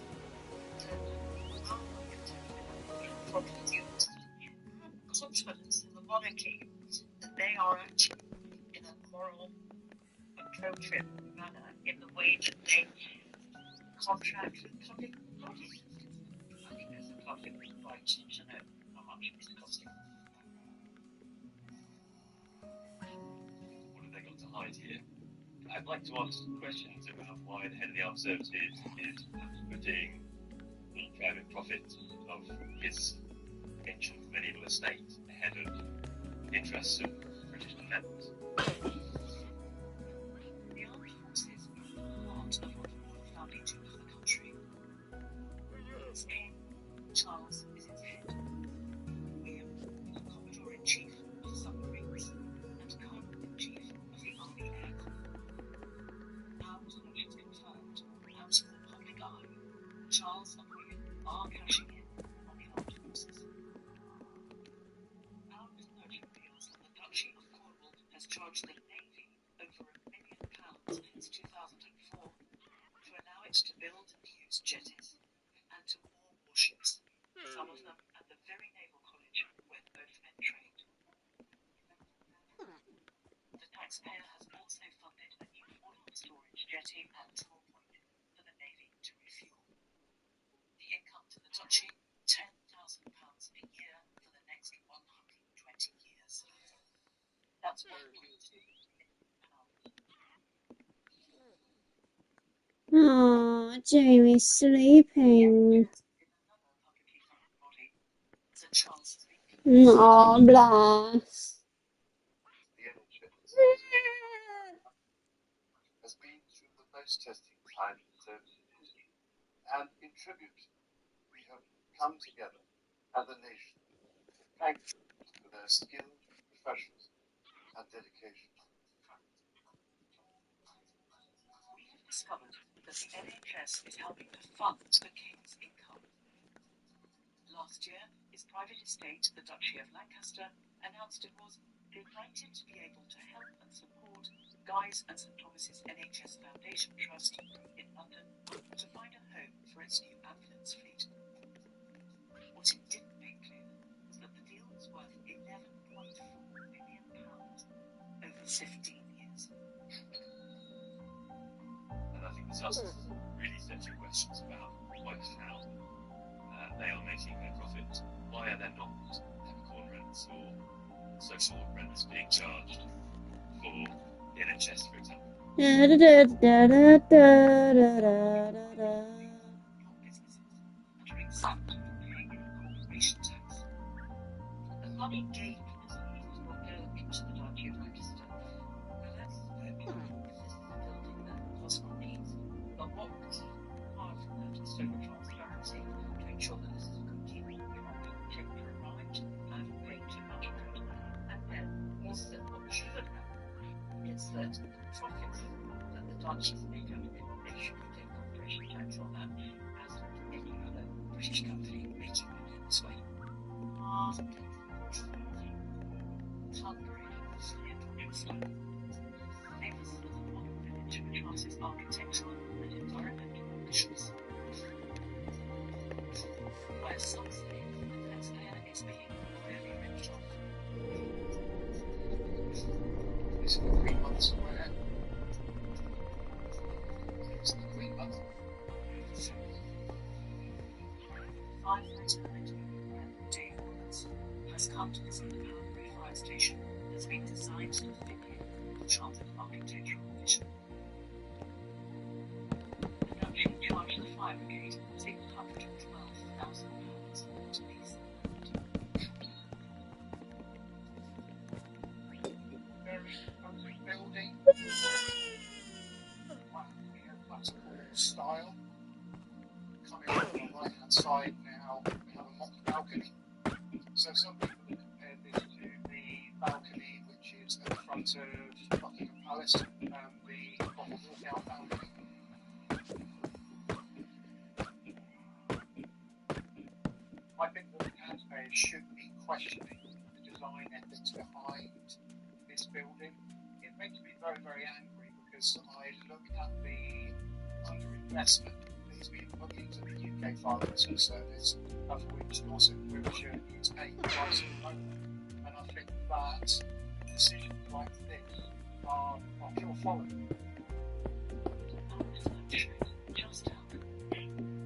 from consumers, confidence in the monarchy that they are actually in a moral pro-trip manner in the way that they contract with public bodies. I think there's a public right to know how much it's costing. What have they got to hide here? I'd like to ask questions about why the head of the armed services is putting the private profit of his ancient medieval estate ahead of the interests of British defence. The armed forces are part of what the founding of the country. Its king, Charles, is its head. William, the Commodore-in-Chief of submarines and Colonel-in-Chief of the Army Air Corps. Now that it's confirmed out of the public eye, Charles and William are cashing in on the armed forces. Our research reveals that the Duchy of Cornwall has charged the Navy over £1 million since 2004 to allow it to build and use jetties and to moor warships, some of them at the very naval college where both men trained. The taxpayer has also funded a new oil storage jetty at Tor Point for the Navy to refuel. The income to the Duchy, £10,000 a year for the next 120 years. That's £1.2 million. Oh, Jamie's sleeping. St. Charles has been Oh, bless. The NHS has been through the most testing time in terms of history, and in tribute, we have come together as a nation to thank them for their skilled professionalism and dedication. We have discovered that the NHS is helping to fund the King's income. Last year, his private estate, the Duchy of Lancaster, announced it was delighted to be able to help and support Guy's and St Thomas's NHS Foundation Trust in London to find a home for its new ambulance fleet. What it didn't make clear was that the deal was worth £11.4 million over 15 years. And I think this asks really sensitive questions about why and how they are making their profit. Why are there not peppercorn rents or social rents being charged for the NHS, for example? Da, da, da, da, da, da, da, da, da. Businesses and are exempt from paying any corporation tax. The money gained from this deal will go into the Duchy of Lancaster. Now that's this is a building that Cosmo needs, but what is required from that is total transparency to ensure that this is a good deal. You're not being taken for a ride and paying too much for it. And then also what should have happened is that the profits that the Duchy is made out of it, they should pay corporation tax on that as any other British company making money in this way. Tunbury is near Dorchester, famous as a model village which harnesses architectural and environmental ambitions. Where some say the taxpayer is being really ripped off. This is the 3 months where it's the 3 months. 599 Dave Roberts has come to visit the Poundbury Fire Station that's been designed to fit in the chartered architectural vision. The Duchy will charge the fire brigade £612,000 to lease the Very open building. Wow, we have classical style. Coming on the right hand side now, we have a mock balcony. So some people have compared this to the balcony which is at the front of Buckingham Palace and the Bottle Walkout balcony. I think that the taxpayers should be questioning the design ethics behind this building. It makes me very, very angry because I look at the underinvestment that has been put into the UK Fire Rescue Service, of which Dorset and Wiltshire is paying the price at the moment. And I think that decisions like this are pure folly. Just how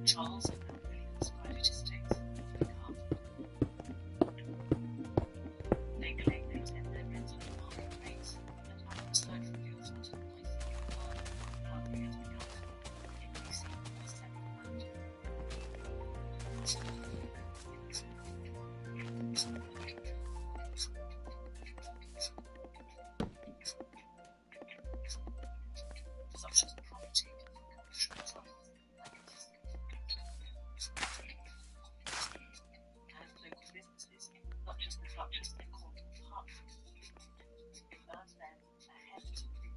Charles and William's private estates have become. They claim they attend their rents at market rates, and alongside reveals what a nice family has become, increasing the settlement. Such as property, commercial trials, and local businesses, not just the structures they call them hub, earns them a hefty fee.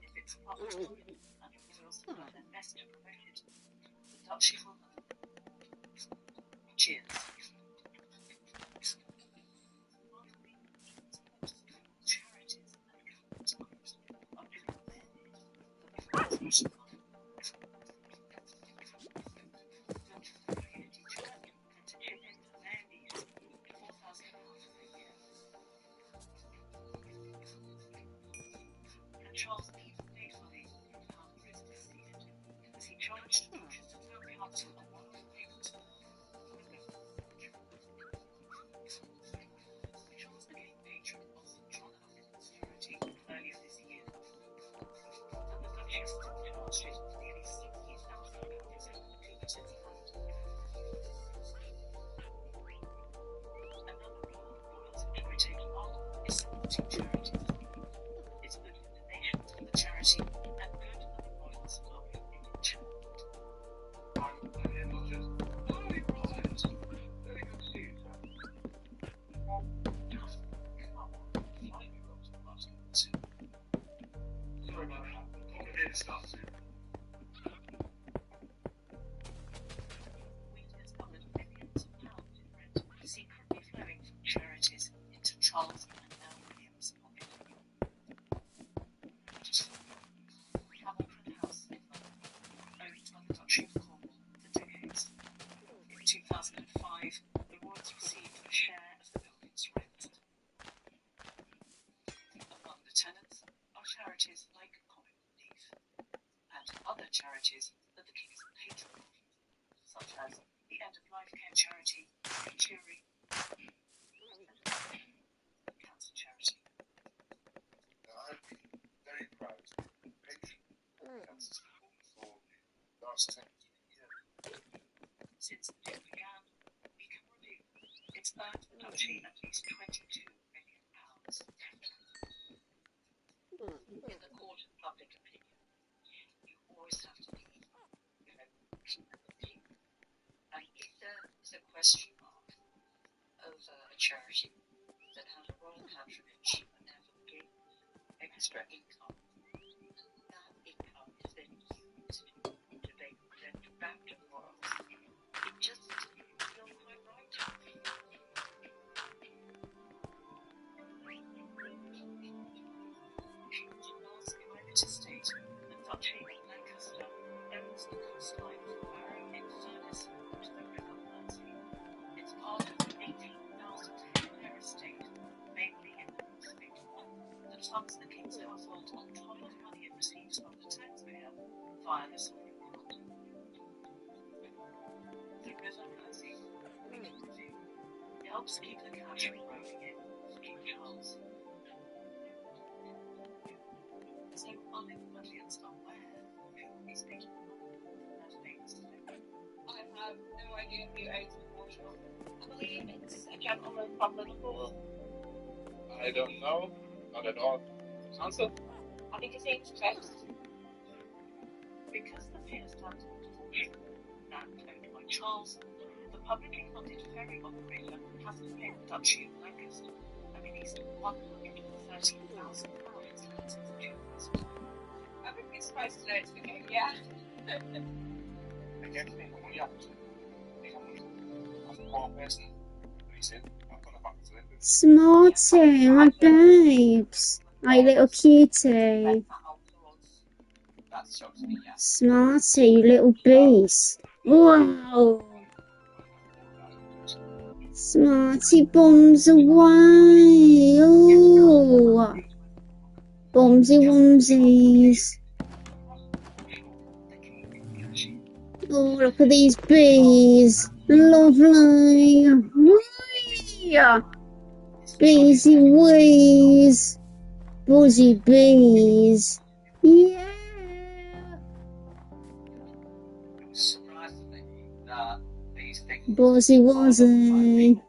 If it's profitable and it feels to have their best to promote it, the duchy will know. Cheers. Charities and government are doing their bit for the future. Community church to chip into their needs, £4,000 a year. And Charles even paid for the £1,000 received, as he charged teachers to go council on one of the payments. Charles became patron of St. John Hopkins Charity earlier this year, and the Duchess charged it with nearly £60,000 to Peter's fund. Another role royals enjoy taking on is supporting charities. It's good for the nation, for the charity, and good for the royals' public image. I'm here not just very good to see you, sir. Sorry about that. Complicated stuff. We've discovered millions of pounds in rent secretly flowing from charities into Charles and now William's pocket. Hamilton House in London, owned by the Duchy of Cornwall for decades. In 2005, the Royals received a share of the building's rent. Among the tenants are charities like Comic Relief and other charities that the King is a patron of, such as the end-of-life care charity, Cheery, and the cancer charity. I've been very proud to be patron of Cancer School for the last 10 years. Since the deal began, we can review it's earned the Duchy at least £22 million. In the court of public opinion, you always have to be, king of the king. And if there is a question mark over a charity that had a royal patronage and therefore gave extra income, that income is then used to make them back to the royals. It just doesn't feel quite right. Charles' private estate, the Duchy of Lancaster, owns the coastline from Barrow in Furness to the River Mersey. It's part of an 18,000-hectare estate, mainly in the North of England, that funds the King's household on top of money it receives from the taxpayer via the Sovereign Fund. The River Mersey, helps keep the cash rolling in for King Charles. So are the Budleans aware who is making money from that famous thing? I have no idea who owns the water. I believe it's a gentleman from Liverpool. I don't know. Not at all. Answer? I think his name's Chris. Because the pier stands on the fortune and owned by Charles, the publicly funded ferry operator has to pay the Duchy of Lancaster at least £130,000 since 2000. I wouldn't be surprised to know it's okay, yeah. Again, money up to. As a poor person, reason, I've got a back to it. Smarty, my babes. My little cutie. That's shocks me, yeah. Smarty, you little beast. Wow. Smarty bombs away. Oh. onesie onesies. Oh, look at these bees. Lovely. Whee! Beesy wees. Buzzy bees. Yeah. It was surprising me that these things. Buzzy wuzzy.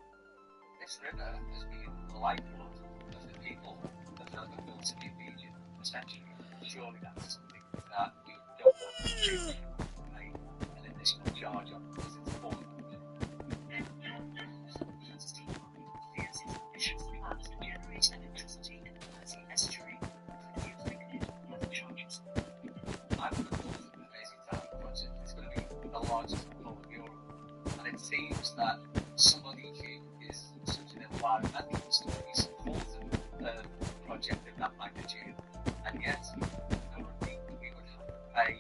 This river has been the lifeblood of the people of the Wilton region, essentially. Surely that's something that we don't want to pay an additional charge on because it's important. Plans to generate electricity in the Mersey estuary could be affected by the charges. I would have thought the Mersey Town project is going to be the largest in the whole of Europe, and it seems that somebody who is such an environmentalist would be supporting a project of that magnitude, and yet currently we would have to pay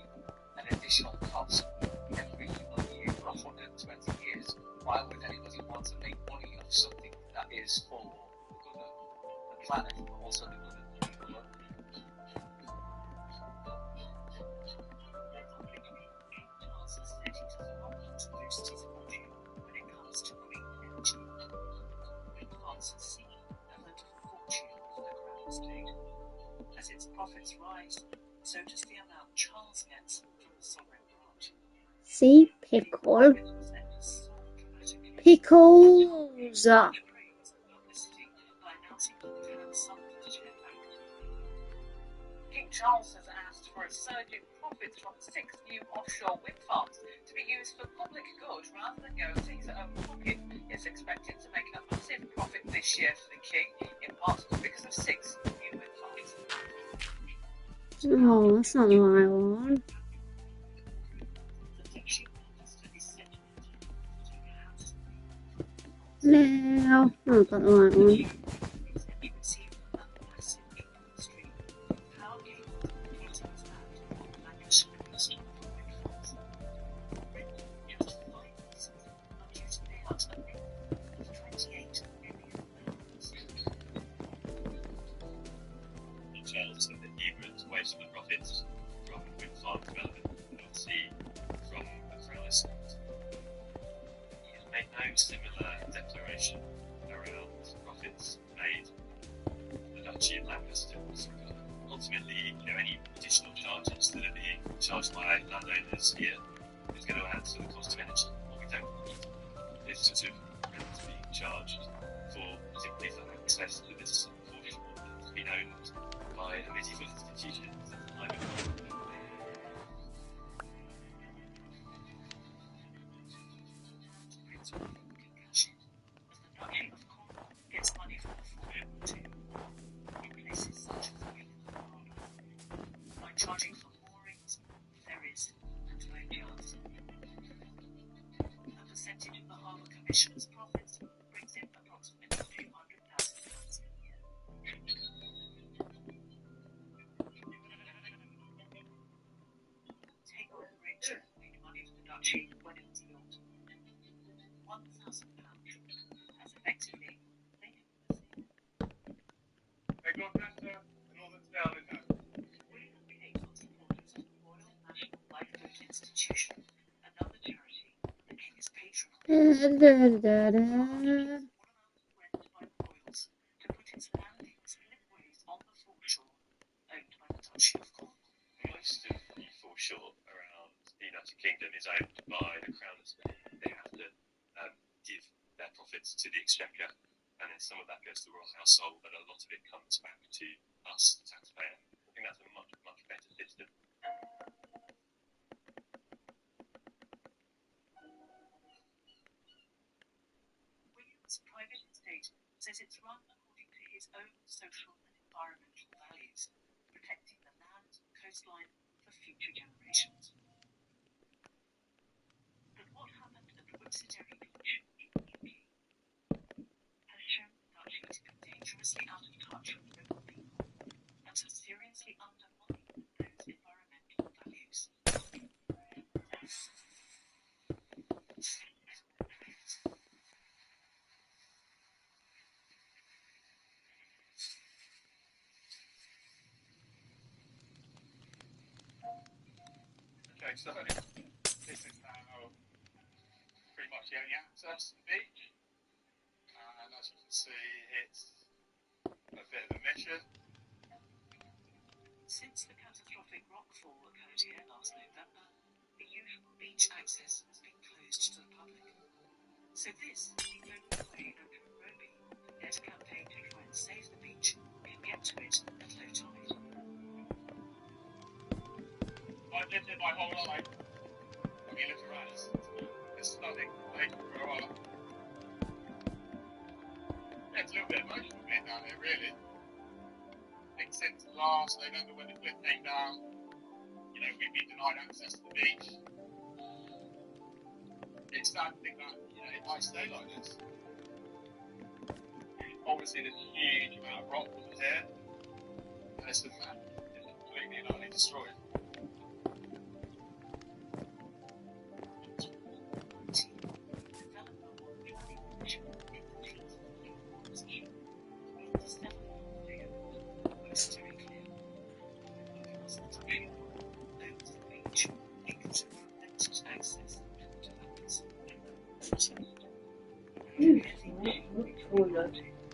an additional cost every year for 120 years. Why would anybody want to make money off something that is for the good of the planet, but also the good of the people? Charles has said he does not want to boost his fortune when it comes to green energy. France has seen a hunt of fortune for the Crown Estate. As its profits rise, so does the amount Charles gets from the sovereign grant. See, pickle. Pickles. King Charles has asked for a surge in profits from 6 new offshore wind farms to be used for public good rather than go into his own pocket. It's expected to make a massive profit this year for the king, in part because of 6 new wind farms. Oh, that's not the right one. No, I've got the right one. Charles said that he would waste the profits from wind farm development and obviously from the Crown Estate. He has made no similar declaration around profits made the Duchy of Lancaster. Ultimately, any additional charges that are being charged by landowners here is going to add to the cost of energy. What we don't need is sort of rent being charged for particularly for access to this portion that's been owned by a medieval institution at the time of Gets money from the fortune too. In places such as by charging for moorings, ferries, and boatyards. A percentage of the Harbour Commission's profits brings in approximately £200,000 a year. Table Bridge made money for the Duchy when it was built. £1,000 has effectively made it. They got better and all that's down in that. William Cable supporters of the Royal National Lifeboat Institution, another charity the King is patron of. Rent by the royals to put its landings slipways on the foreshore owned by the Duchy of Cornwall. most of the foreshore around the United Kingdom is owned by the Crown Estate. They have to give their profits to the Exchequer, and then some of that goes to the royal household, but a lot of it comes back to us, the taxpayer. I think that's a much, much better system. William's private estate says it's run according to his own social and environmental values, protecting the land and coastline for future generations. But what happened at Whipsiteri Beach in Newquay has shown the Duchy to be dangerously out of touch with local people and to seriously undermine those environmental values. so this is now pretty much the only access to the beach. And as you can see, it's a bit of a mission. Since the catastrophic rockfall occurred here last November, the usual beach access has been closed to the public. So this, the local way of Nairobi, there's a campaign to try and save the beach, can get to it at low tide. I've lived here my whole life. When you look around, it's stunning place to grow up. Yeah, it's a little bit emotional being down here, really. I think since last November when the flip came down, you know, we've been denied access to the beach. It's sad to think that, you know, it might stay like this. Obviously, there's a huge amount of rock that was here, and it's completely and utterly destroyed.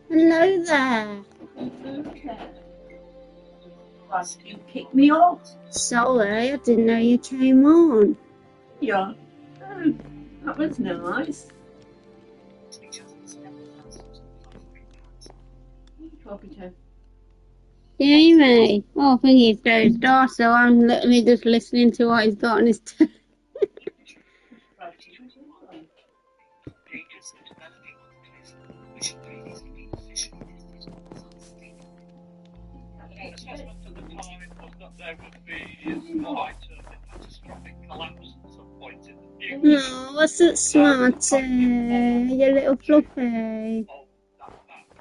Hello there. You kicked me off. Sorry, I didn't know you came on. Yeah. Oh, that was nice. Jamie. Oh, I think he's dozed off, so I'm literally just listening to what he's got on his Assessment at the time was that there would be what I termed a catastrophic collapse at some point in the future. Oh, what's that, Smarty? You little fluffy.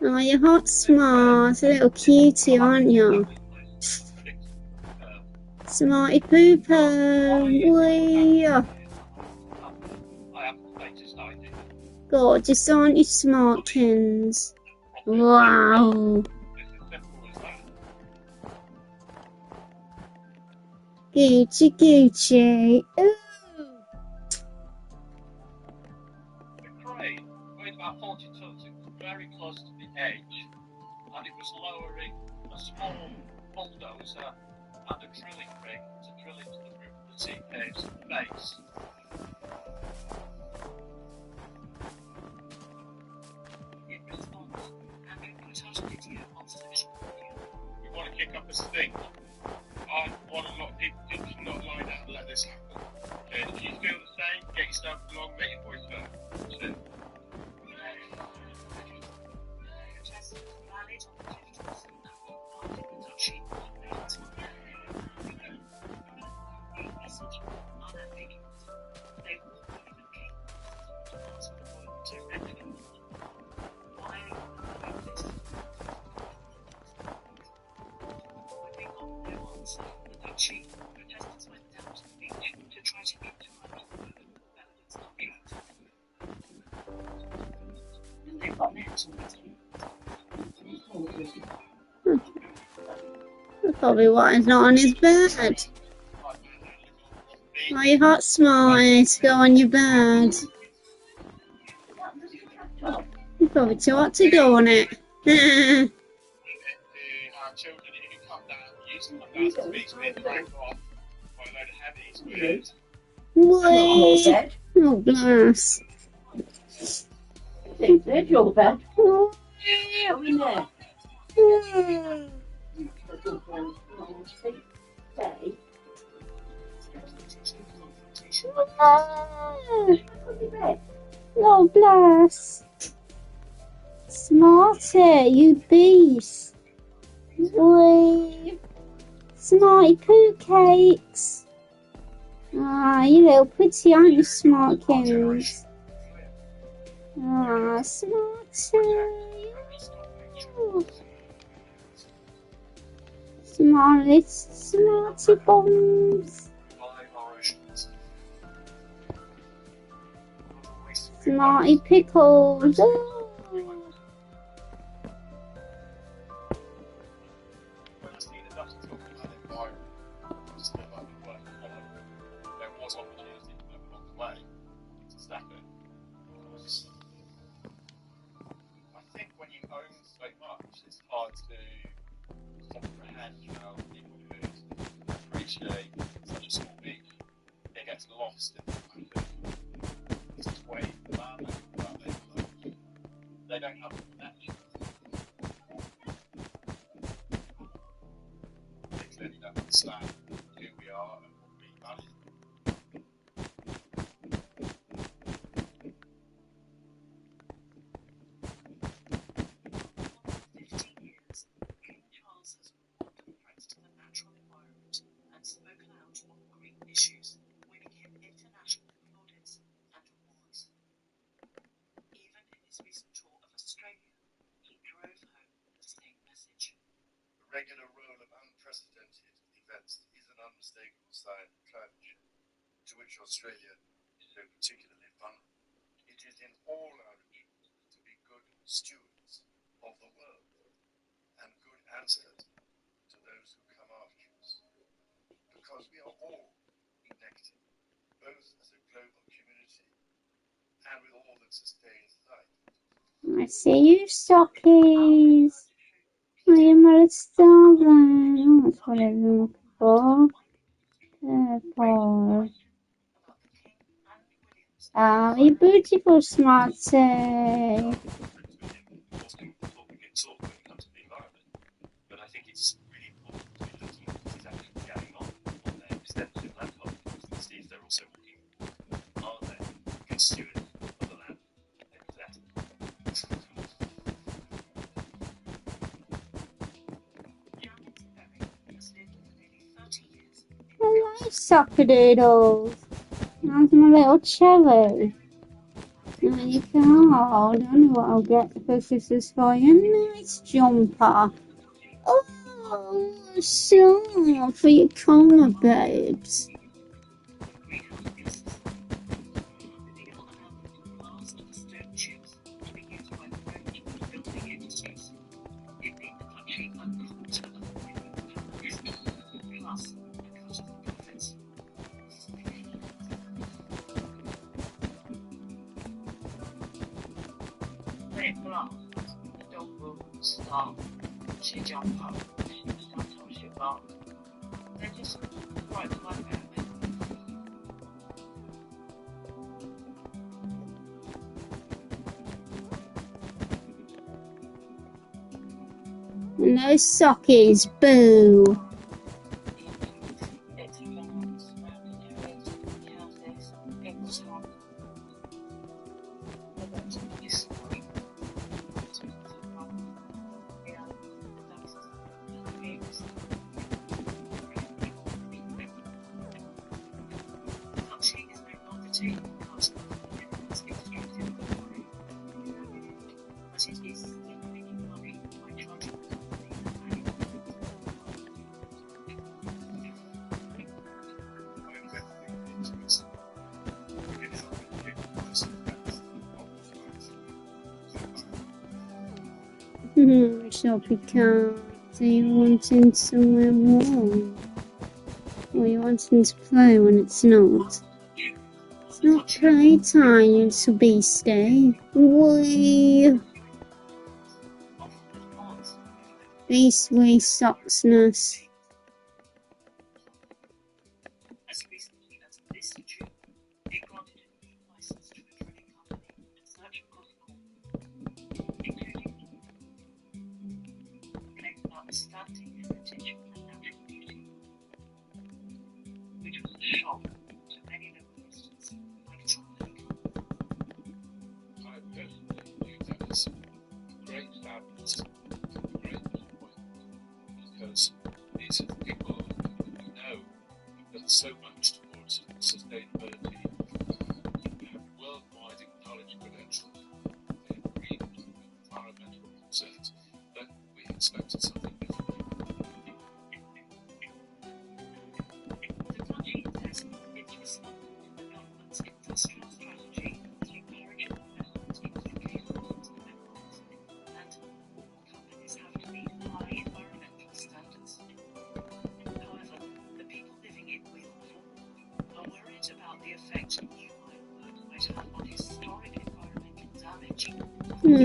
Oh, you're hot smart. A little cutie, aren't you? Smarty pooper. Wee. I have the latest idea. Gorgeous, aren't you, Smartkins? Wow. Gucci, Gucci. Ooh. The crane weighed about 40 tons. It was very close to the edge, and it was lowering a small bulldozer and a drilling rig to drill into the roof of the sea cave's base. In response, Andrew put out a video on social media. We want to kick up a stink. I want a lot of people to not lie down and let this happen. Okay, if you feel the same, get yourself along, make your voice heard. Soon. Protesters went down to the beach to try to get to Benedict contract. And they've got nets on That's probably why he's not on his bed. Are you hot, Smarty? To go on your bed. You're probably too hot to go on it. What? Oh, bless. There's your bed. Oh, Go in there. oh, bless. Smarty, you beast. Wee. Smarty poo cakes. Ah, you little pretty, aren't you, Smartkins? Ah, Smarty. Smarty bombs. Smarty pickles. Oh. imagine how people who appreciate such a small beach, it gets lost in the kind of this wave of land that they don't have the connection. They clearly don't understand who we are and what we value. Issues, winning him international plaudits and awards. Even in his recent tour of Australia, he drove home the same message. The regular roll of unprecedented events is an unmistakable sign of climate change, to which Australia is so particularly vulnerable. It is in all our interests to be good stewards of the world and good answers to those who come after us, because we are all connected, both as a global community and with all that sustains life. I see you, Stockies. I am a starving. That's what I'm looking for. Therefore, we beautiful, Smarty. But I think it's really important to be looking at what is actually going on their extensive land holdings and see if they're also looking, are they good stewards of the land they possess? Hello, sockadoodles. How's my little cherry? There you go. I don't know what I'll get for Christmas for you. Nice jumper. Oh, so for your coma, babes. The dog will start to jump up, sometimes she'll bark. They're just quite the life out of it. And those sockies, boo. So because you wanting somewhere warm, or you wanting to play when it's not. It's not playtime, you little beastie. Wee. Beast wee socksness. As recently as this June, it granted a new license to a drilling company in search of gold, including claims about outstanding heritage and natural beauty, which was a shock to many local residents like John Lake. I personally view that as great sadness, great disappointment, because these are the people who we know have done so much towards sustainability, have worldwide acknowledged credentials in green environmental concerns, that we expected something different. The country says it's responded to the government's industrial strategy to encourage investment in sustainable minerals, and companies have to meet high environmental standards. However, the people living in Wheelful are worried about the effect new ironwork might have on historic environmental damage. No,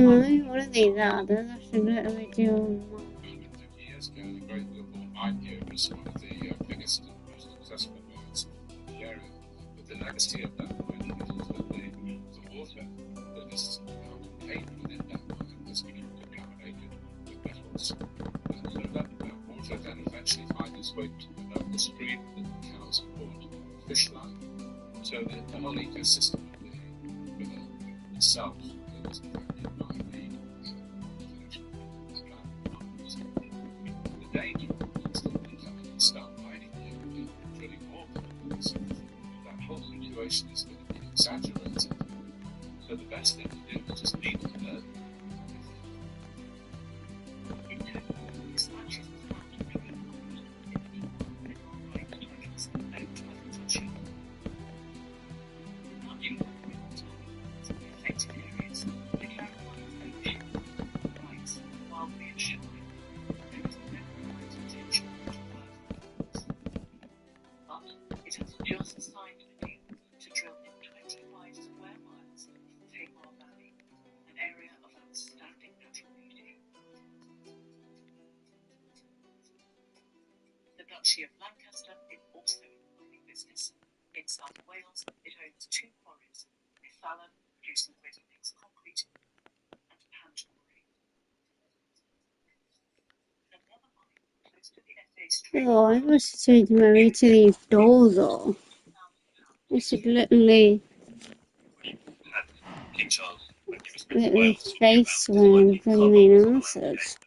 what are these others? I should literally do years ago, the Great Billboard IPO was one of the biggest and most successful mines in the area. But the legacy of that mine is that the water that is contained within that mine has become contaminated with metals. And so that water then eventually finds its way to the stream that the cows support, fish life. So the whole ecosystem of the river itself is affected by the the danger is that the companies start mining and drilling more minerals. That whole situation is going to be exaggerated. So the best thing to do is just leave it there. Duchy of Lancaster is also in the mining business. In South Wales, it owns 2 quarries, Nefallen, producing ready-mix concrete, and Pantory. Another mine close to the FA Strait. Oh, I wish to change my way to these doors though. I should literally King Charles, when he was Prince of let his Wales, face when he made answers.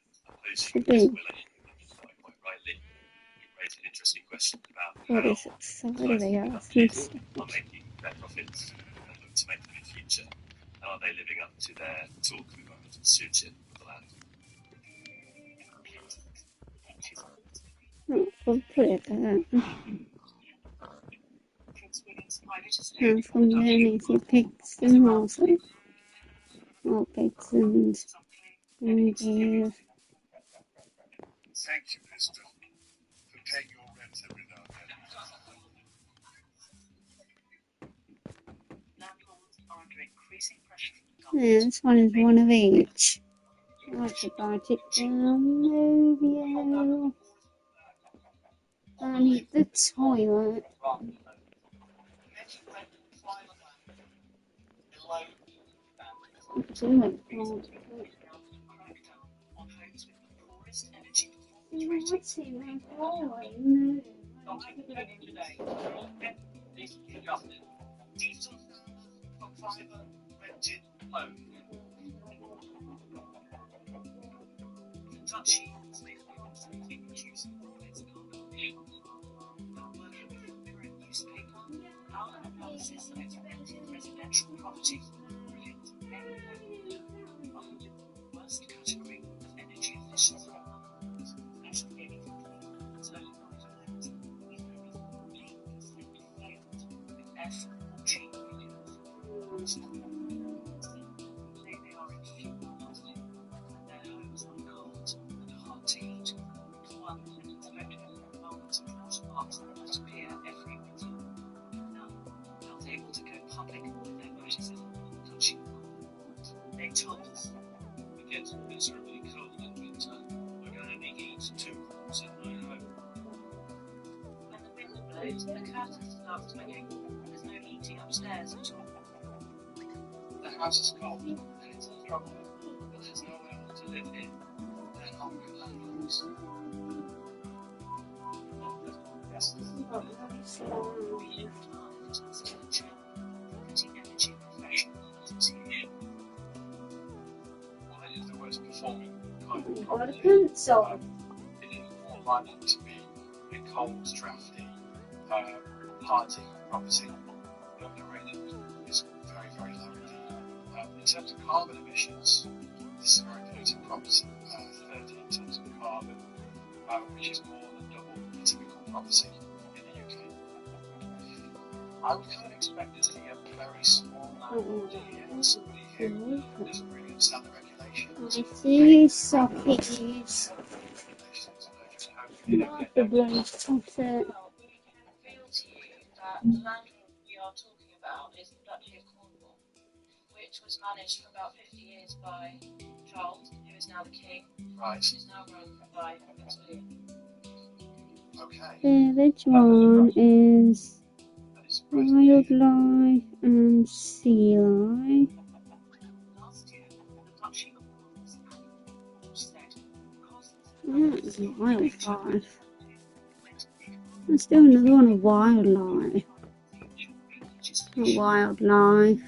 Should be. quite rightly, he raised an interesting question about What how is it? Side of life the earth and companies stuff. are making their profits and look to make them in future. And are they living up to their talk of environmental stewardship of the land? Oh, we'll put it there. Prince William's private estate. And from there, you see pigs and horses. Oh, pigs and deer. Thank you, Mister, for paying your rent every now and then. Landlords are under increasing pressure from the Yeah, government. this one is one of each. I should write it down. Novio. I need the toilet. Do it. What's in my boy? Duchy has been constantly producing its carbon. Now working with the Mirror newspaper, our analysis of its rented residential property reveals many homes are in the worst category of energy efficiency. Solar panels with only 8% failed with F or G ratings. They are in fuel poverty, and their homes are cold and hard to heat. One had inspected environmental counterparts that appear every winter. None felt able to go public with their notices on Duchy. They told us, It gets miserably cold in winter. I can only heat 2 rooms in my home. when the wind blows, the curtains start swinging, and there's no heating upstairs at all. The house is cold, and it's a trouble, but there's nowhere to live in. They're not good landlords. Well, it is the worst performing kind of Got a property. pencil. It is more likely to be a cold, drafty, hard-to-heat property. The rating is very, very low indeed. In terms of carbon emissions, this is a very polluting property. 13 tons of carbon, which is more than double the typical property in the UK. I would kind of expect to see a very small landlord here, somebody who doesn't really understand the regulations. I see sockies. Not the bloody chocolate. Well, we can reveal to you that the landlord we are talking about is the Duchy of Cornwall, which was managed for about 50 years by Charles, who is now the king. Right. Is now run by Prince William. Okay. Village 1 is wildlife and sea life. Last year, the Duchy of Wales said That's wildlife. Let's do another one of wildlife. Wildlife.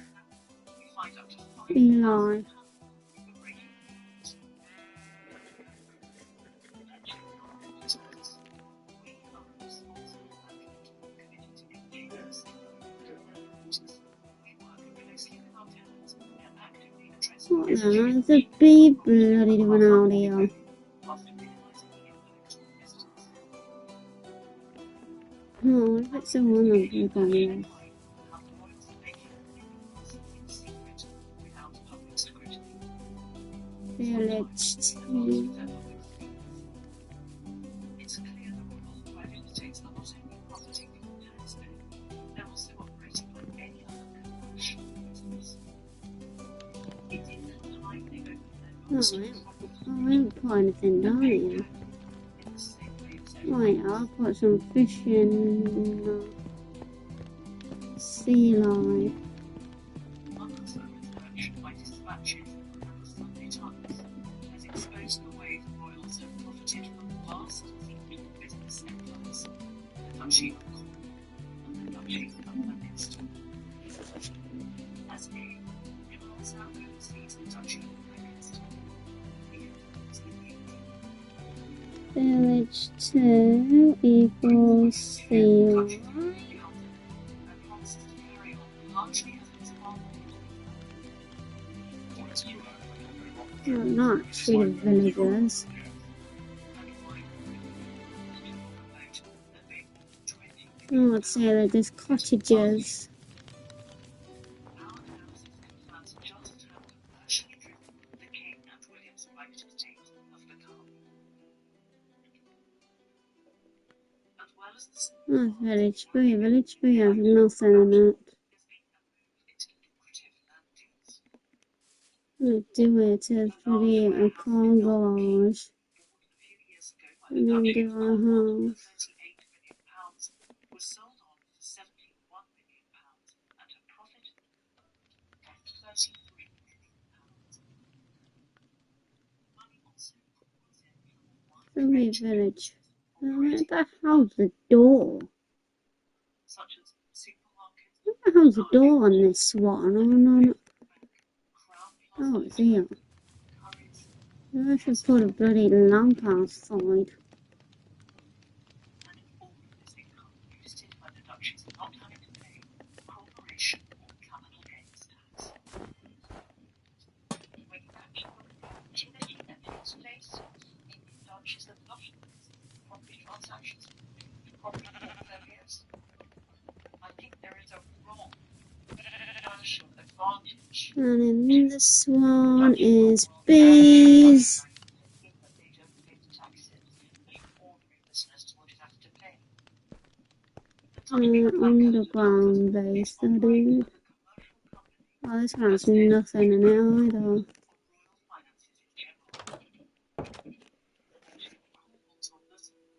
Sea life. What the? There's a bee bloody doing out here. Oh, if it's the one that we've got here. Village 2. It's clear the royal private estates are not only profiting from the taxpayer, they're also operating like any other commercial business. It is time they open their doors to I haven't put anything down here. in the same way as Wait, I'll put some fish in sea life. unconcerned research by dispatches and the Sunday Times has exposed the way the royals have profited from vast secret business empires, the Duchy of Cornwall and the Duchy of Westminster. As A, England's now oversees the Duchy of Westminster. Village 2 equals sea life. Well, not actually villagers. Oh, I'd say they're just cottages. That's village 3. Village 3 has nothing in it. Let's do it as pretty a car garage. And then do our house. Was sold on for £71 million and a profit of £33 million. Three village. Where the hell's the door? Such as supermarkets, Where the hell's the door on this one? Oh no. Oh, it's here. I should put a bloody lamp outside. and all of this income boosted by the Duchess not having to pay corporation or capital gains tax. When you actually look at the activity that takes place in the Duchess of Luscious property transactions, property portfolios, I think there is a wrong commercial advantage. And in this one is bees. Underground base, so dude. Oh, this one has nothing in it either.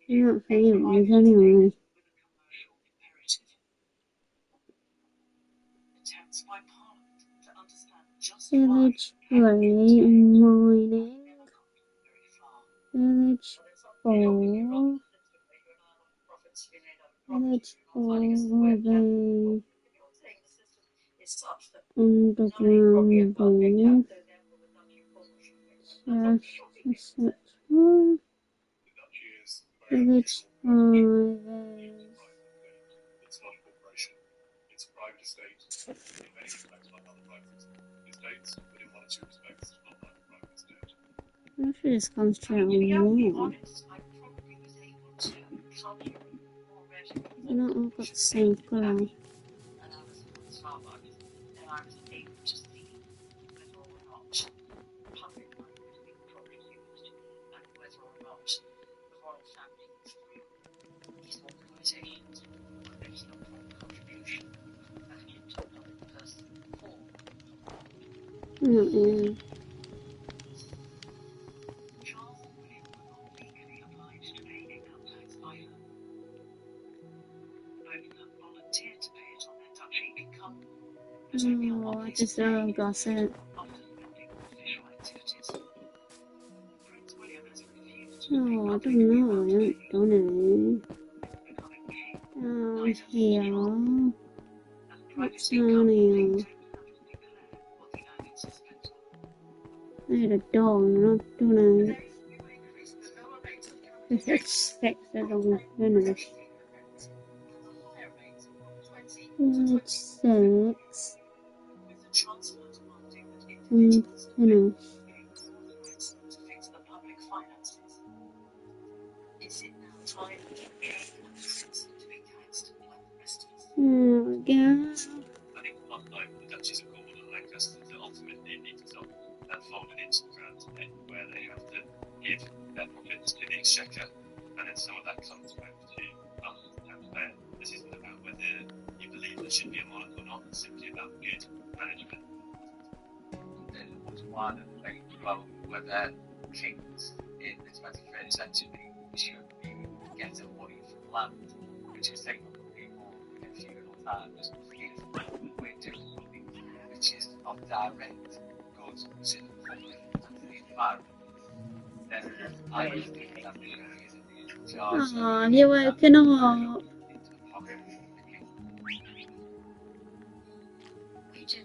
Not famous anyway. Village 3 mining. Village 4. Village 4 the underground base. Chest, etc. Village 5 is It's not a corporation. It's a private estate. In many respects, like other private estates, but in one or two respects, it's not like a private estate. I should just concentrate on one. They're not all got the same colour. Oh, yeah. Oh, I just love gossip. Oh, I don't know. I don't know. Oh, here. What's down here? I had a dog, not tonight. This expects a long finish. It's 6. And finish. There we go. I think unlike the Duchess of Cornwall and Lancaster, that ultimately need to stop that folded into the Crown today, where they have to give their profits to the Exchequer, and then some of that comes back to us, the taxpayer. This isn't about whether you believe there should be a monarch or not, it's simply about good management. There was one of the very well whether kings in the 23rd century should be getting money from land, which is taken from people in feudal times, free from land, we're doing something which is of direct good to the public and to the environment. Then I think that the is in charge. Oh, have you woken up?